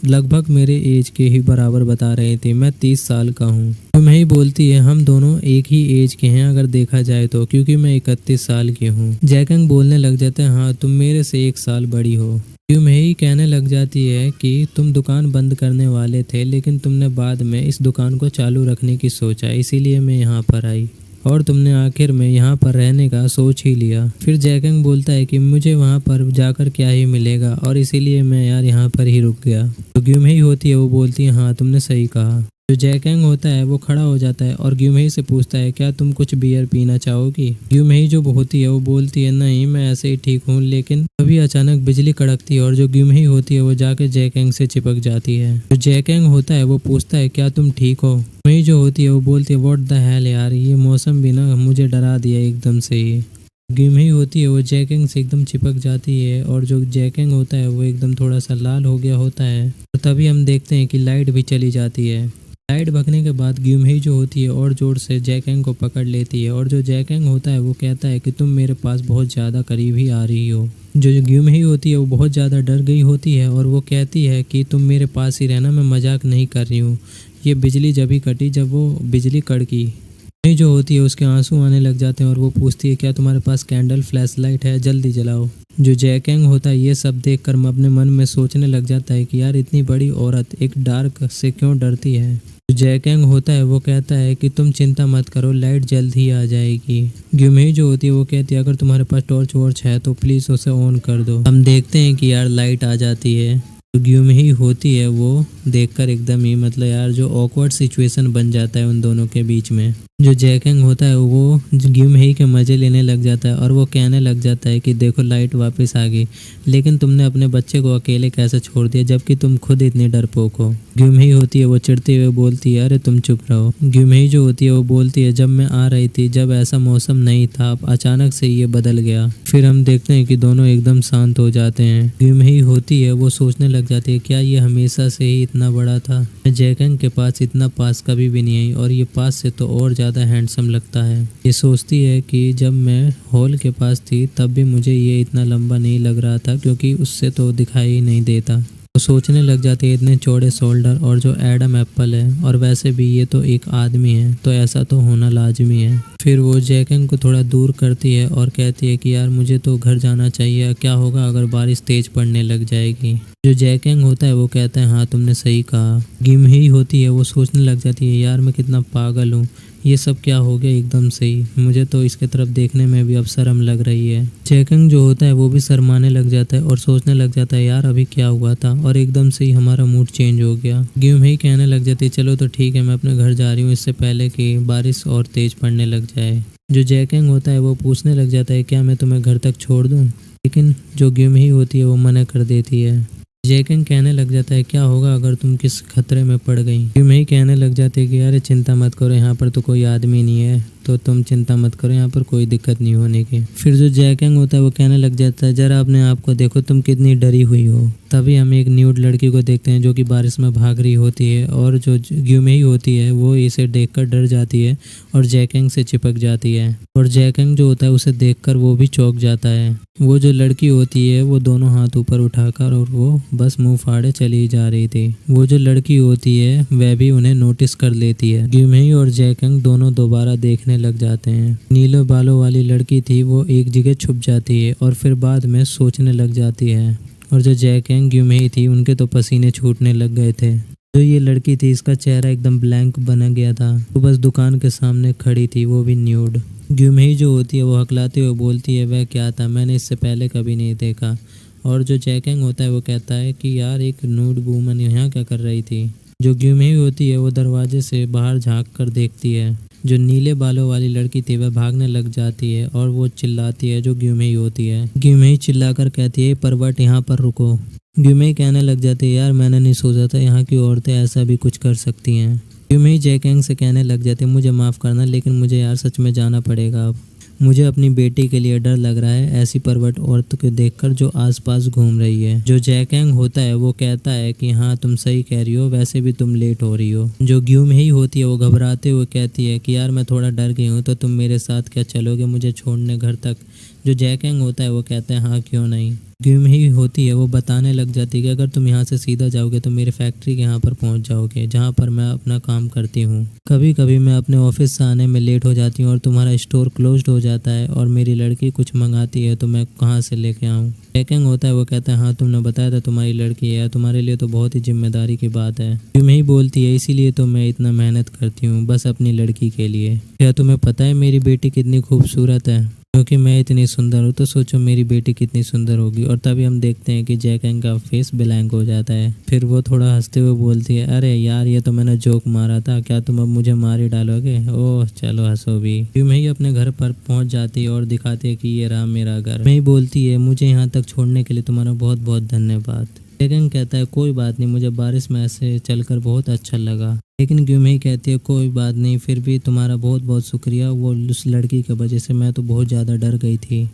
[SPEAKER 1] लगभग मेरे एज के ही बराबर बता रही थी, मैं 30 साल का हूँ। ग्यूमहेई बोलती है हम दोनों एक ही एज के हैं अगर देखा जाए तो, क्योंकि मैं 31 साल की हूँ। जैकेंग बोलने लग जाते हैं हाँ तुम मेरे से 1 साल बड़ी हो। ग्यूमहेई कहने लग जाती है कि तुम दुकान बंद करने वाले थे, लेकिन तुमने बाद में इस दुकान को चालू रखने की सोचा, इसीलिए मैं यहाँ पर आई और तुमने आखिर में यहाँ पर रहने का सोच ही लिया। फिर जैकेंग बोलता है कि मुझे वहाँ पर जाकर क्या ही मिलेगा और इसीलिए मैं यार यहाँ पर ही रुक गया। तो ग्यूमहेई होती है वो बोलती है हाँ तुमने सही कहा। जो जैकेंग होता है वो खड़ा हो जाता है और ग्यूमहेई से पूछता है क्या तुम कुछ बियर पीना चाहोगी। ग्यूमहेई जो होती है वो बोलती है नहीं मैं ऐसे ही ठीक हूँ, लेकिन तभी अचानक बिजली कड़कती है और जो ग्यूमहेई होती है वो जाके जैकेंग से चिपक जाती है। जो जैकेंग होता है वो पूछता है क्या तुम ठीक हो। ग्यूमहेई जो होती है वो बोलती है व्हाट द हेल यार, ये मौसम भी ना मुझे डरा दिया एकदम से ही। ग्यूमहेई होती है वो जैकेंग से एकदम चिपक जाती है और जो जैकेंग होता है वो एकदम थोड़ा सा लाल हो गया होता है और तभी हम देखते हैं कि लाइट भी चली जाती है। लाइट भगने के बाद ग्यूमही जो होती है और जोर से जैकेंग को पकड़ लेती है और जो जैकेंग होता है वो कहता है कि तुम मेरे पास बहुत ज़्यादा करीब ही आ रही हो। जो ग्यूमही होती है वो बहुत ज़्यादा डर गई होती है और वो कहती है कि तुम मेरे पास ही रहना, मैं मजाक नहीं कर रही हूँ। ये बिजली जब ही कटी जब वो बिजली कड़की। ग्यूमही जो होती है उसके आंसू आने लग जाते हैं और वो पूछती है क्या तुम्हारे पास कैंडल फ्लैश लाइट है, जल्दी जलाओ। जो जैकेंग होता है ये सब देखकर अपने मन में सोचने लग जाता है कि यार इतनी बड़ी औरत एक डार्क से क्यों डरती है। जो जैकेंग होता है वो कहता है कि तुम चिंता मत करो, लाइट जल्द ही आ जाएगी। ग्यूमही जो होती है वो कहती है अगर तुम्हारे पास टॉर्च वॉर्च है तो प्लीज़ उसे ऑन कर दो। हम देखते हैं कि यार लाइट आ जाती है। जो ग्यूमही होती है वो देखकर एकदम ही मतलब यार जो ऑकवर्ड सिचुएशन बन जाता है उन दोनों के बीच में। जो जैकेंग होता है वो ग्यूमही के मज़े लेने लग जाता है और वो कहने लग जाता है कि देखो लाइट वापस आ गई, लेकिन तुमने अपने बच्चे को अकेले कैसे छोड़ दिया जबकि तुम खुद इतनी डरपोक हो। ग्यूमही होती है वो चिढ़ते हुए बोलती है अरे तुम चुप रहो। ग्यूमही जो होती है वो बोलती है जब मैं आ रही थी जब ऐसा मौसम नहीं था, अब अचानक से ये बदल गया। फिर हम देखते हैं कि दोनों एकदम शांत हो जाते हैं। ग्यूमही होती है वो सोचने लग जाती है क्या ये हमेशा से ही इतना बड़ा था। जैकेंग के पास इतना पास कभी भी नहीं आई और ये पास से तो और ज़्यादा हैंडसम लगता है। ये सोचती है कि जब मैं हॉल के पास थी तब भी मुझे ये इतना लंबा नहीं लग रहा था क्योंकि उससे तो दिखाई ही नहीं देता। तो सोचने लग जाते हैं इतने चौड़े शोल्डर और जो एडम एप्पल है और वैसे भी ये तो एक आदमी है तो ऐसा तो होना लाजमी है। फिर वो जैकेंग को थोड़ा दूर करती है और कहती है कि यार मुझे तो घर जाना चाहिए, क्या होगा अगर बारिश तेज पड़ने लग जाएगी। जो जैकेंग होता है वो कहता है हाँ तुमने सही कहा। ग्यूमही होती है वो सोचने लग जाती है यार मैं कितना पागल हूँ, ये सब क्या हो गया एकदम से ही, मुझे तो इसके तरफ देखने में भी अब शर्म लग रही है। जैकेंग जो होता है वो भी शर्माने लग जाता है और सोचने लग जाता है यार अभी क्या हुआ था और एकदम से ही हमारा मूड चेंज हो गया। ग्यूमही कहने लग जाती है चलो तो ठीक है मैं अपने घर जा रही हूँ इससे पहले कि बारिश और तेज पड़ने लग जाए। जो जैकेंग होता है वो पूछने लग जाता है क्या मैं तुम्हें घर तक छोड़ दूँ, लेकिन जो ग्यूमही होती है वो मना कर देती है। जैकेंग कहने लग जाता है क्या होगा अगर तुम किस खतरे में पड़ गई। ग्यूमही कहने लग जाती है कि यार चिंता मत करो, यहाँ पर तो कोई आदमी नहीं है तो तुम चिंता मत करो, यहाँ पर कोई दिक्कत नहीं होने की। फिर जो जैकेंग होता है वो कहने लग जाता है जरा अपने आप को देखो तुम कितनी डरी हुई हो। तभी हम एक न्यूड लड़की को देखते हैं जो कि बारिश में भाग रही होती है और जो ग्यूमही होती है वो इसे देखकर डर जाती है और जैकेंग से चिपक जाती है और जैकेंग जो होता है उसे देखकर वो भी चौंक जाता है। वो जो लड़की होती है वो दोनों हाथ ऊपर उठाकर और वो बस मुंह फाड़े चली जा रही थी। वो जो लड़की होती है वह भी उन्हें नोटिस कर लेती है। ग्यूमही और जैकेंग दोनों दोबारा देखने लग जाते हैं। नीले बालों वाली लड़की थी वो एक जगह छुप जाती है और फिर बाद में सोचने लग जाती है और जो जैकेंग ग्यूमही थी उनके तो पसीने छूटने लग गए थे। जो ये लड़की थी इसका चेहरा एकदम ब्लैंक बना गया था, वो बस दुकान के सामने खड़ी थी वो भी न्यूड। ग्यूमही जो होती है वो हकलाते हुए बोलती है वह क्या था, मैंने इससे पहले कभी नहीं देखा। और जो जैकेंग होता है वो कहता है कि यार एक न्यूड वूमन यहाँ क्या कर रही थी। जो ग्यूमही होती है वो दरवाजे से बाहर झांक कर देखती है। जो नीले बालों वाली लड़की थी वह भागने लग जाती है और वो चिल्लाती है जो ग्यूमही होती है। ग्यूमही चिल्लाकर कहती है परवट यहाँ पर रुको। ग्यूमही कहने लग जाती है यार मैंने नहीं सोचा था यहाँ की औरतें ऐसा भी कुछ कर सकती हैं। ग्यूमही जैकेंग से कहने लग जाती है मुझे माफ़ करना लेकिन मुझे यार सच में जाना पड़ेगा अब, मुझे अपनी बेटी के लिए डर लग रहा है ऐसी परवट औरत को देखकर जो आसपास घूम रही है। जो जैकेंग होता है वो कहता है कि हाँ तुम सही कह रही हो, वैसे भी तुम लेट हो रही हो। जो ग्यूमही होती है वो घबराते हुए कहती है कि यार मैं थोड़ा डर गई हूँ तो तुम मेरे साथ क्या चलोगे मुझे छोड़ने घर तक। जो जैकेंग होता है वो कहता है हाँ क्यों नहीं। ग्यूमही होती है वो बताने लग जाती है कि अगर तुम यहाँ से सीधा जाओगे तो मेरी फैक्ट्री के यहाँ पर पहुँच जाओगे जहाँ पर मैं अपना काम करती हूँ। कभी कभी मैं अपने ऑफिस से आने में लेट हो जाती हूँ और तुम्हारा स्टोर क्लोज्ड हो जाता है और मेरी लड़की कुछ मंगाती है तो मैं कहाँ से लेके आऊँ। जैकेंग होता है वो कहता है हाँ तुमने बताया था तुम्हारी लड़की है, तुम्हारे लिए तो बहुत ही जिम्मेदारी की बात है। ग्यूमही बोलती है इसीलिए तो मैं इतना मेहनत करती हूँ बस अपनी लड़की के लिए। क्या तुम्हें पता है मेरी बेटी कितनी खूबसूरत है, क्योंकि मैं इतनी सुंदर हूँ तो सोचो मेरी बेटी कितनी सुंदर होगी। और तभी हम देखते हैं कि जैकेंग का फेस ब्लैंक हो जाता है। फिर वो थोड़ा हंसते हुए बोलती है अरे यार ये तो मैंने जोक मारा था, क्या तुम अब मुझे मार ही डालोगे। ओह चलो हंसो भी। ग्यूमही अपने घर पर पहुंच जाती है और दिखाती है कि ये रहा मेरा घर। मैं बोलती है मुझे यहाँ तक छोड़ने के लिए तुम्हारा बहुत बहुत धन्यवाद। जैकेंग कहता है कोई बात नहीं, मुझे बारिश में ऐसे चलकर बहुत अच्छा लगा। लेकिन ग्यूमही कहती है कोई बात नहीं, फिर भी तुम्हारा बहुत बहुत शुक्रिया, वो उस लड़की की वजह से मैं तो बहुत ज़्यादा डर गई थी।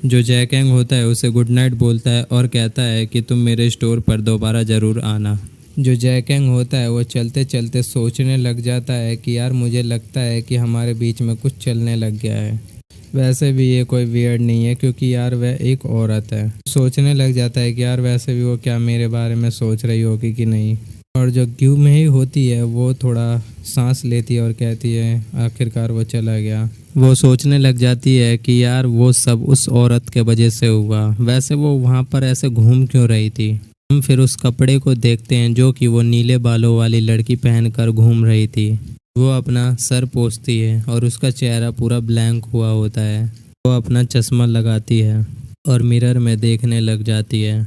[SPEAKER 1] जो जैकेंग होता है उसे गुड नाइट बोलता है और कहता है कि तुम मेरे स्टोर पर दोबारा ज़रूर आना। जो जैकेंग होता है वो चलते चलते सोचने लग जाता है कि यार मुझे लगता है कि हमारे बीच में कुछ चलने लग गया है। वैसे भी ये कोई वियर्ड नहीं है क्योंकि यार वह एक औरत है। सोचने लग जाता है कि यार वैसे भी वो क्या मेरे बारे में सोच रही होगी कि नहीं। और जो क्यों में ही होती है वो थोड़ा सांस लेती है और कहती है आखिरकार वो चला गया। वो सोचने लग जाती है कि यार वो सब उस औरत के वजह से हुआ। वैसे वो वहाँ पर ऐसे घूम क्यों रही थी। हम फिर उस कपड़े को देखते हैं जो कि वो नीले बालों वाली लड़की पहनकर घूम रही थी। वो अपना सर पोंछती है और उसका चेहरा पूरा ब्लैंक हुआ होता है। वो अपना चश्मा लगाती है और मिरर में देखने लग जाती है।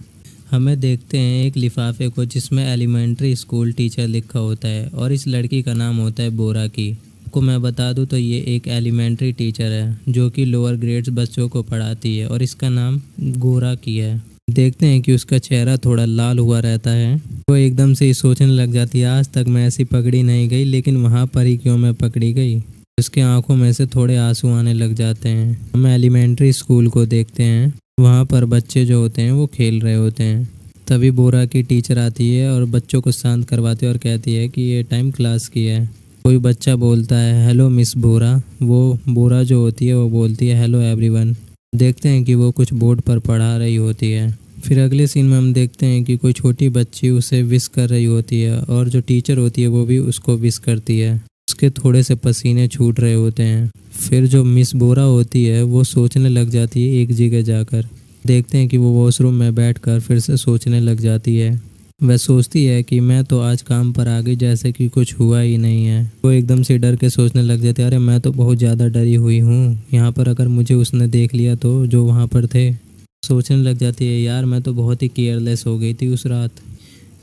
[SPEAKER 1] हमें देखते हैं एक लिफाफे को जिसमें एलिमेंट्री स्कूल टीचर लिखा होता है और इस लड़की का नाम होता है बोरा की। आपको मैं बता दूं तो ये एक एलिमेंट्री टीचर है जो कि लोअर ग्रेड्स बच्चों को पढ़ाती है और इसका नाम गोरा की है। देखते हैं कि उसका चेहरा थोड़ा लाल हुआ रहता है। वो एकदम से ही सोचने लग जाती है आज तक मैं ऐसी पकड़ी नहीं गई, लेकिन वहाँ पर ही क्यों मैं पकड़ी गई। उसके आंखों में से थोड़े आंसू आने लग जाते हैं। हम एलिमेंट्री स्कूल को देखते हैं। वहाँ पर बच्चे जो होते हैं वो खेल रहे होते हैं। तभी बोरा की टीचर आती है और बच्चों को शांत करवाती है और कहती है कि ये टाइम क्लास की है। कोई बच्चा बोलता है हेलो मिस बोरा। वो बोरा जो होती है वो बोलती है हेलो एवरीवन। देखते हैं कि वो कुछ बोर्ड पर पढ़ा रही होती है। फिर अगले सीन में हम देखते हैं कि कोई छोटी बच्ची उसे विश कर रही होती है और जो टीचर होती है वो भी उसको विश करती है। उसके थोड़े से पसीने छूट रहे होते हैं। फिर जो मिस बोरा होती है वो सोचने लग जाती है एक जगह जाकर। देखते हैं कि वो वॉशरूम में बैठकर फिर से सोचने लग जाती है। वह सोचती है कि मैं तो आज काम पर आ गई जैसे कि कुछ हुआ ही नहीं है। वो एकदम से डर के सोचने लग जाती है अरे मैं तो बहुत ज़्यादा डरी हुई हूँ, यहाँ पर अगर मुझे उसने देख लिया तो जो वहाँ पर थे। सोचने लग जाती है यार मैं तो बहुत ही केयरलेस हो गई थी उस रात।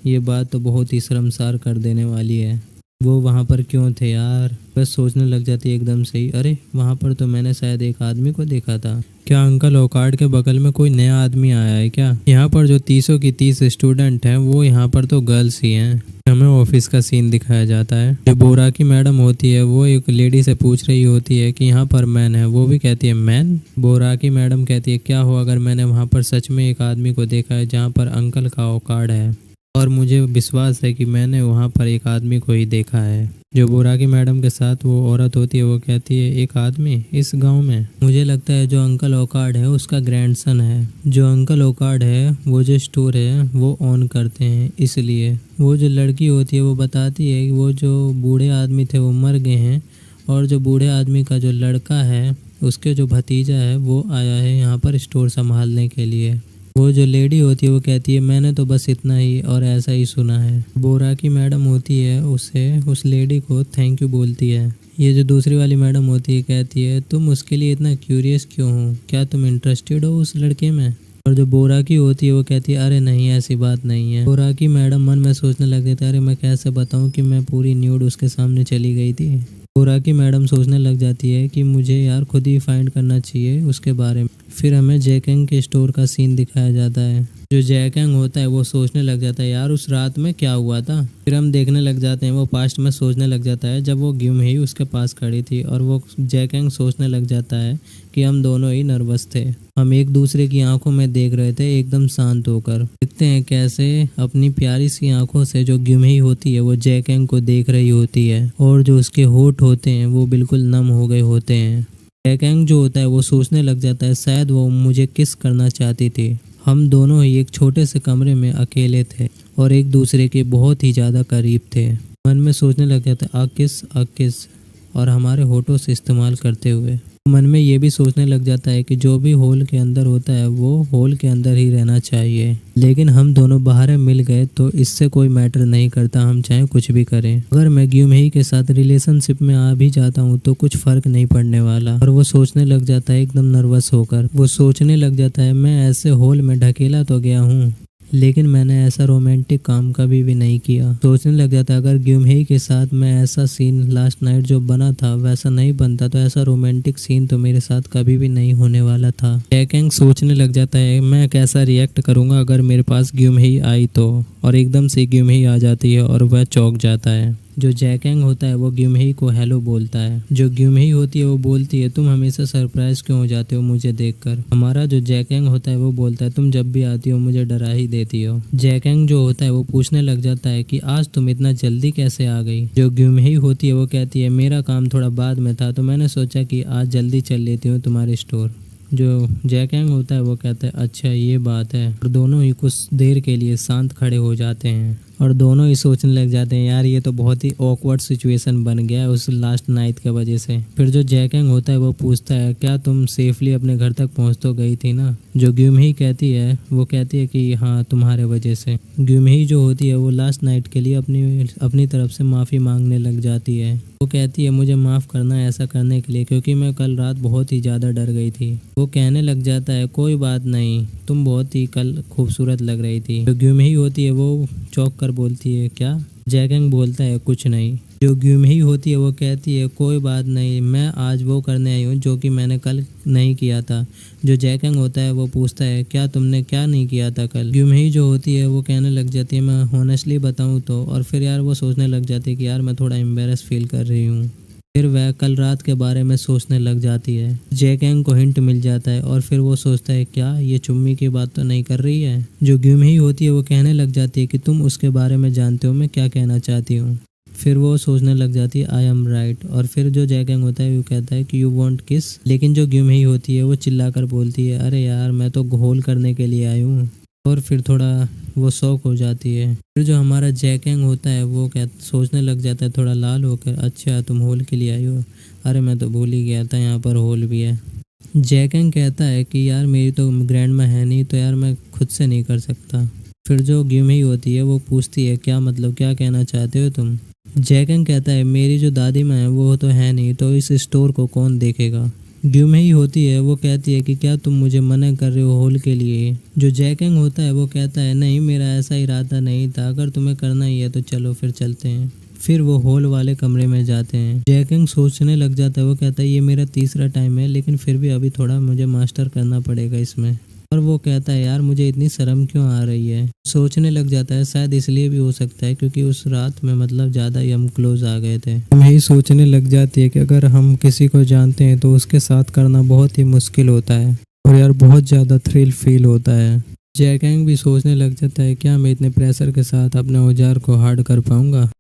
[SPEAKER 1] ये बात तो बहुत ही शर्मसार कर देने वाली है। वो वहाँ पर क्यों थे यार। बस सोचने लग जाती है एकदम से ही अरे वहाँ पर तो मैंने शायद एक आदमी को देखा था। क्या अंकल ओकार्ड के बगल में कोई नया आदमी आया है क्या। यहाँ पर जो 30 की 30 स्टूडेंट हैं वो यहाँ पर तो गर्ल्स ही हैं। हमें ऑफिस का सीन दिखाया जाता है। जो बोरा की मैडम होती है वो एक लेडी से पूछ रही होती है कि यहाँ पर मैन है। वो भी कहती है मैन। बोरा की मैडम कहती है क्या हो अगर मैंने वहाँ पर सच में एक आदमी को देखा है जहाँ पर अंकल का ओकार्ड है, और मुझे विश्वास है कि मैंने वहाँ पर एक आदमी को ही देखा है। जो बोरा की मैडम के साथ वो औरत होती है वो कहती है एक आदमी इस गांव में। मुझे लगता है जो अंकल ओकार्ड है उसका ग्रैंडसन है। जो अंकल ओकार्ड है वो जो स्टोर है वो ऑन करते हैं, इसलिए वो जो लड़की होती है वो बताती है कि वो जो बूढ़े आदमी थे वो मर गए हैं और जो बूढ़े आदमी का जो लड़का है उसके जो भतीजा है वो आया है यहाँ पर स्टोर संभालने के लिए। वो जो लेडी होती है वो कहती है मैंने तो बस इतना ही और ऐसा ही सुना है। बोरा की मैडम होती है उसे उस लेडी को थैंक यू बोलती है। ये जो दूसरी वाली मैडम होती है कहती है तुम उसके लिए इतना क्यूरियस क्यों हो, क्या तुम इंटरेस्टेड हो उस लड़के में। और जो बोरा की होती है वो कहती है अरे नहीं ऐसी बात नहीं है। बोरा की मैडम मन में सोचने लग गई थी अरे मैं कैसे बताऊँ कि मैं पूरी न्यूड उसके सामने चली गई थी। बोरा की मैडम सोचने लग जाती है कि मुझे यार खुद ही फाइंड करना चाहिए उसके बारे में। फिर हमें जैकेंग के स्टोर का सीन दिखाया जाता है। जो जैकेंग होता है वो सोचने लग जाता है यार उस रात में क्या हुआ था। फिर हम देखने लग जाते हैं वो पास्ट में सोचने लग जाता है जब वो ग्यूम ही उसके पास खड़ी थी, और वो जैकेंग सोचने लग जाता है कि हम दोनों ही नर्वस थे। हम एक दूसरे की आंखों में देख रहे थे एकदम शांत होकर। देखते हैं कैसे अपनी प्यारी सी आंखों से जो ग्यूम ही होती है वो जैकेंग को देख रही होती है और जो उसके होठ होते हैं वो बिल्कुल नम हो गए होते हैं। जैकेंग जो होता है वो सोचने लग जाता है शायद वो मुझे किस करना चाहती थी। हम दोनों ही एक छोटे से कमरे में अकेले थे और एक दूसरे के बहुत ही ज़्यादा करीब थे। मन में सोचने लग जाता है अकिस और हमारे होठों से इस्तेमाल करते हुए। मन में ये भी सोचने लग जाता है कि जो भी होल के अंदर होता है वो होल के अंदर ही रहना चाहिए, लेकिन हम दोनों बाहर मिल गए तो इससे कोई मैटर नहीं करता, हम चाहे कुछ भी करें। अगर मैं ग्यूमही के साथ रिलेशनशिप में आ भी जाता हूँ तो कुछ फर्क नहीं पड़ने वाला। और वो सोचने लग जाता है एकदम नर्वस होकर। वो सोचने लग जाता है मैं ऐसे होल में ढकेला तो गया हूँ लेकिन मैंने ऐसा रोमांटिक काम कभी भी नहीं किया। सोचने लग जाता है अगर ग्यूमही के साथ मैं ऐसा सीन लास्ट नाइट जो बना था वैसा नहीं बनता तो ऐसा रोमांटिक सीन तो मेरे साथ कभी भी नहीं होने वाला था। जैकेंग सोचने लग जाता है मैं कैसा रिएक्ट करूंगा अगर मेरे पास ग्यूमही आई तो, और एकदम से ग्यूमही आ जाती है और वह चौंक जाता है। जो जैकेंग होता है वो ग्यूमही को हेलो बोलता है। जो ग्यूमही होती है वो बोलती है तुम हमेशा सरप्राइज क्यों हो जाते हो मुझे देखकर। हमारा जो जैकेंग होता है वो बोलता है तुम जब भी आती हो मुझे डरा ही देती हो। जैकेंग जो होता है वो पूछने लग जाता है कि आज तुम इतना जल्दी कैसे आ गई। जो ग्यूमही होती है वो कहती है मेरा काम थोड़ा बाद में था तो मैंने सोचा कि आज जल्दी चल लेती हूँ तुम्हारे स्टोर। जो जैकेंग होता है वो कहता है अच्छा ये बात है। और दोनों ही कुछ देर के लिए शांत खड़े हो जाते हैं और दोनों ही सोचने लग जाते हैं यार ये तो बहुत ही ऑकवर्ड सिचुएशन बन गया है उस लास्ट नाइट के वजह से। फिर जो जैकेंग होता है वो पूछता है क्या तुम सेफली अपने घर तक पहुंच तो गई थी ना। जो ग्यूमही कहती है वो कहती है कि हाँ तुम्हारे वजह से। ग्यूमही जो होती है वो लास्ट नाइट के लिए अपनी तरफ से माफ़ी मांगने लग जाती है। वो कहती है मुझे माफ़ करना ऐसा करने के लिए क्योंकि मैं कल रात बहुत ही ज़्यादा डर गई थी। वो कहने लग जाता है कोई बात नहीं तुम बहुत ही कल खूबसूरत लग रही थी। जो ग्यूमही होती है वो चौंक कर बोलती है क्या। जैकेंग बोलता है कुछ नहीं। जो ग्यूमही होती है वो कहती है कोई बात नहीं मैं आज वो करने आई हूँ जो कि मैंने कल नहीं किया था। जो जैकेंग होता है वो पूछता है क्या तुमने क्या नहीं किया था कल। ग्यूमही जो होती है वो कहने लग जाती है मैं हॉनेस्टली बताऊँ तो। और फिर यार वो सोचने लग जाती है कि यार मैं थोड़ा एम्बेरस फील कर रही हूँ। फिर वह कल रात के बारे में सोचने लग जाती है। जैकेंग को हिंट मिल जाता है और फिर वो सोचता है क्या ये चुम्मी की बात तो नहीं कर रही है। जो ग्यूमही होती है वो कहने लग जाती है कि तुम उसके बारे में जानते हो मैं क्या कहना चाहती हूँ। फिर वो सोचने लग जाती है आई एम राइट। और फिर जो जैकेंग होता है वो कहता है कि यू वांट किस। लेकिन जो ग्यूमही होती है वो चिल्लाकर बोलती है अरे यार मैं तो घोल करने के लिए आई हूँ। और फिर थोड़ा वो शौक हो जाती है। फिर जो हमारा जैकेंग होता है वो सोचने लग जाता है थोड़ा लाल होकर अच्छा तुम होल के लिए आई हो। अरे मैं तो भूल ही गया था यहाँ पर होल भी है। जैकेंग कहता है कि यार मेरी तो ग्रैंड माँ है नहीं तो यार मैं खुद से नहीं कर सकता। फिर जो ग्यूमही होती है वो पूछती है क्या मतलब क्या कहना चाहते हो तुम। जैकेंग कहता है मेरी जो दादी माँ है वो तो है नहीं तो इस स्टोर को कौन देखेगा। ग्यूमही होती है वो कहती है कि क्या तुम मुझे मना कर रहे हो होल के लिए। जो जैकेंग होता है वो कहता है नहीं मेरा ऐसा इरादा नहीं था अगर तुम्हें करना ही है तो चलो फिर चलते हैं। फिर वो हॉल वाले कमरे में जाते हैं। जैकेंग सोचने लग जाता है वो कहता है ये मेरा तीसरा टाइम है लेकिन फिर भी अभी थोड़ा मुझे मास्टर करना पड़ेगा इसमें। और वो कहता है यार मुझे इतनी शर्म क्यों आ रही है। सोचने लग जाता है शायद इसलिए भी हो सकता है क्योंकि उस रात में मतलब ज़्यादा ही हम क्लोज आ गए थे। हम यही सोचने लग जाती है कि अगर हम किसी को जानते हैं तो उसके साथ करना बहुत ही मुश्किल होता है और यार बहुत ज़्यादा थ्रिल फील होता है। जैकेंग भी सोचने लग जाता है क्या मैं इतने प्रेशर के साथ अपने औजार को हार्ड कर पाऊंगा।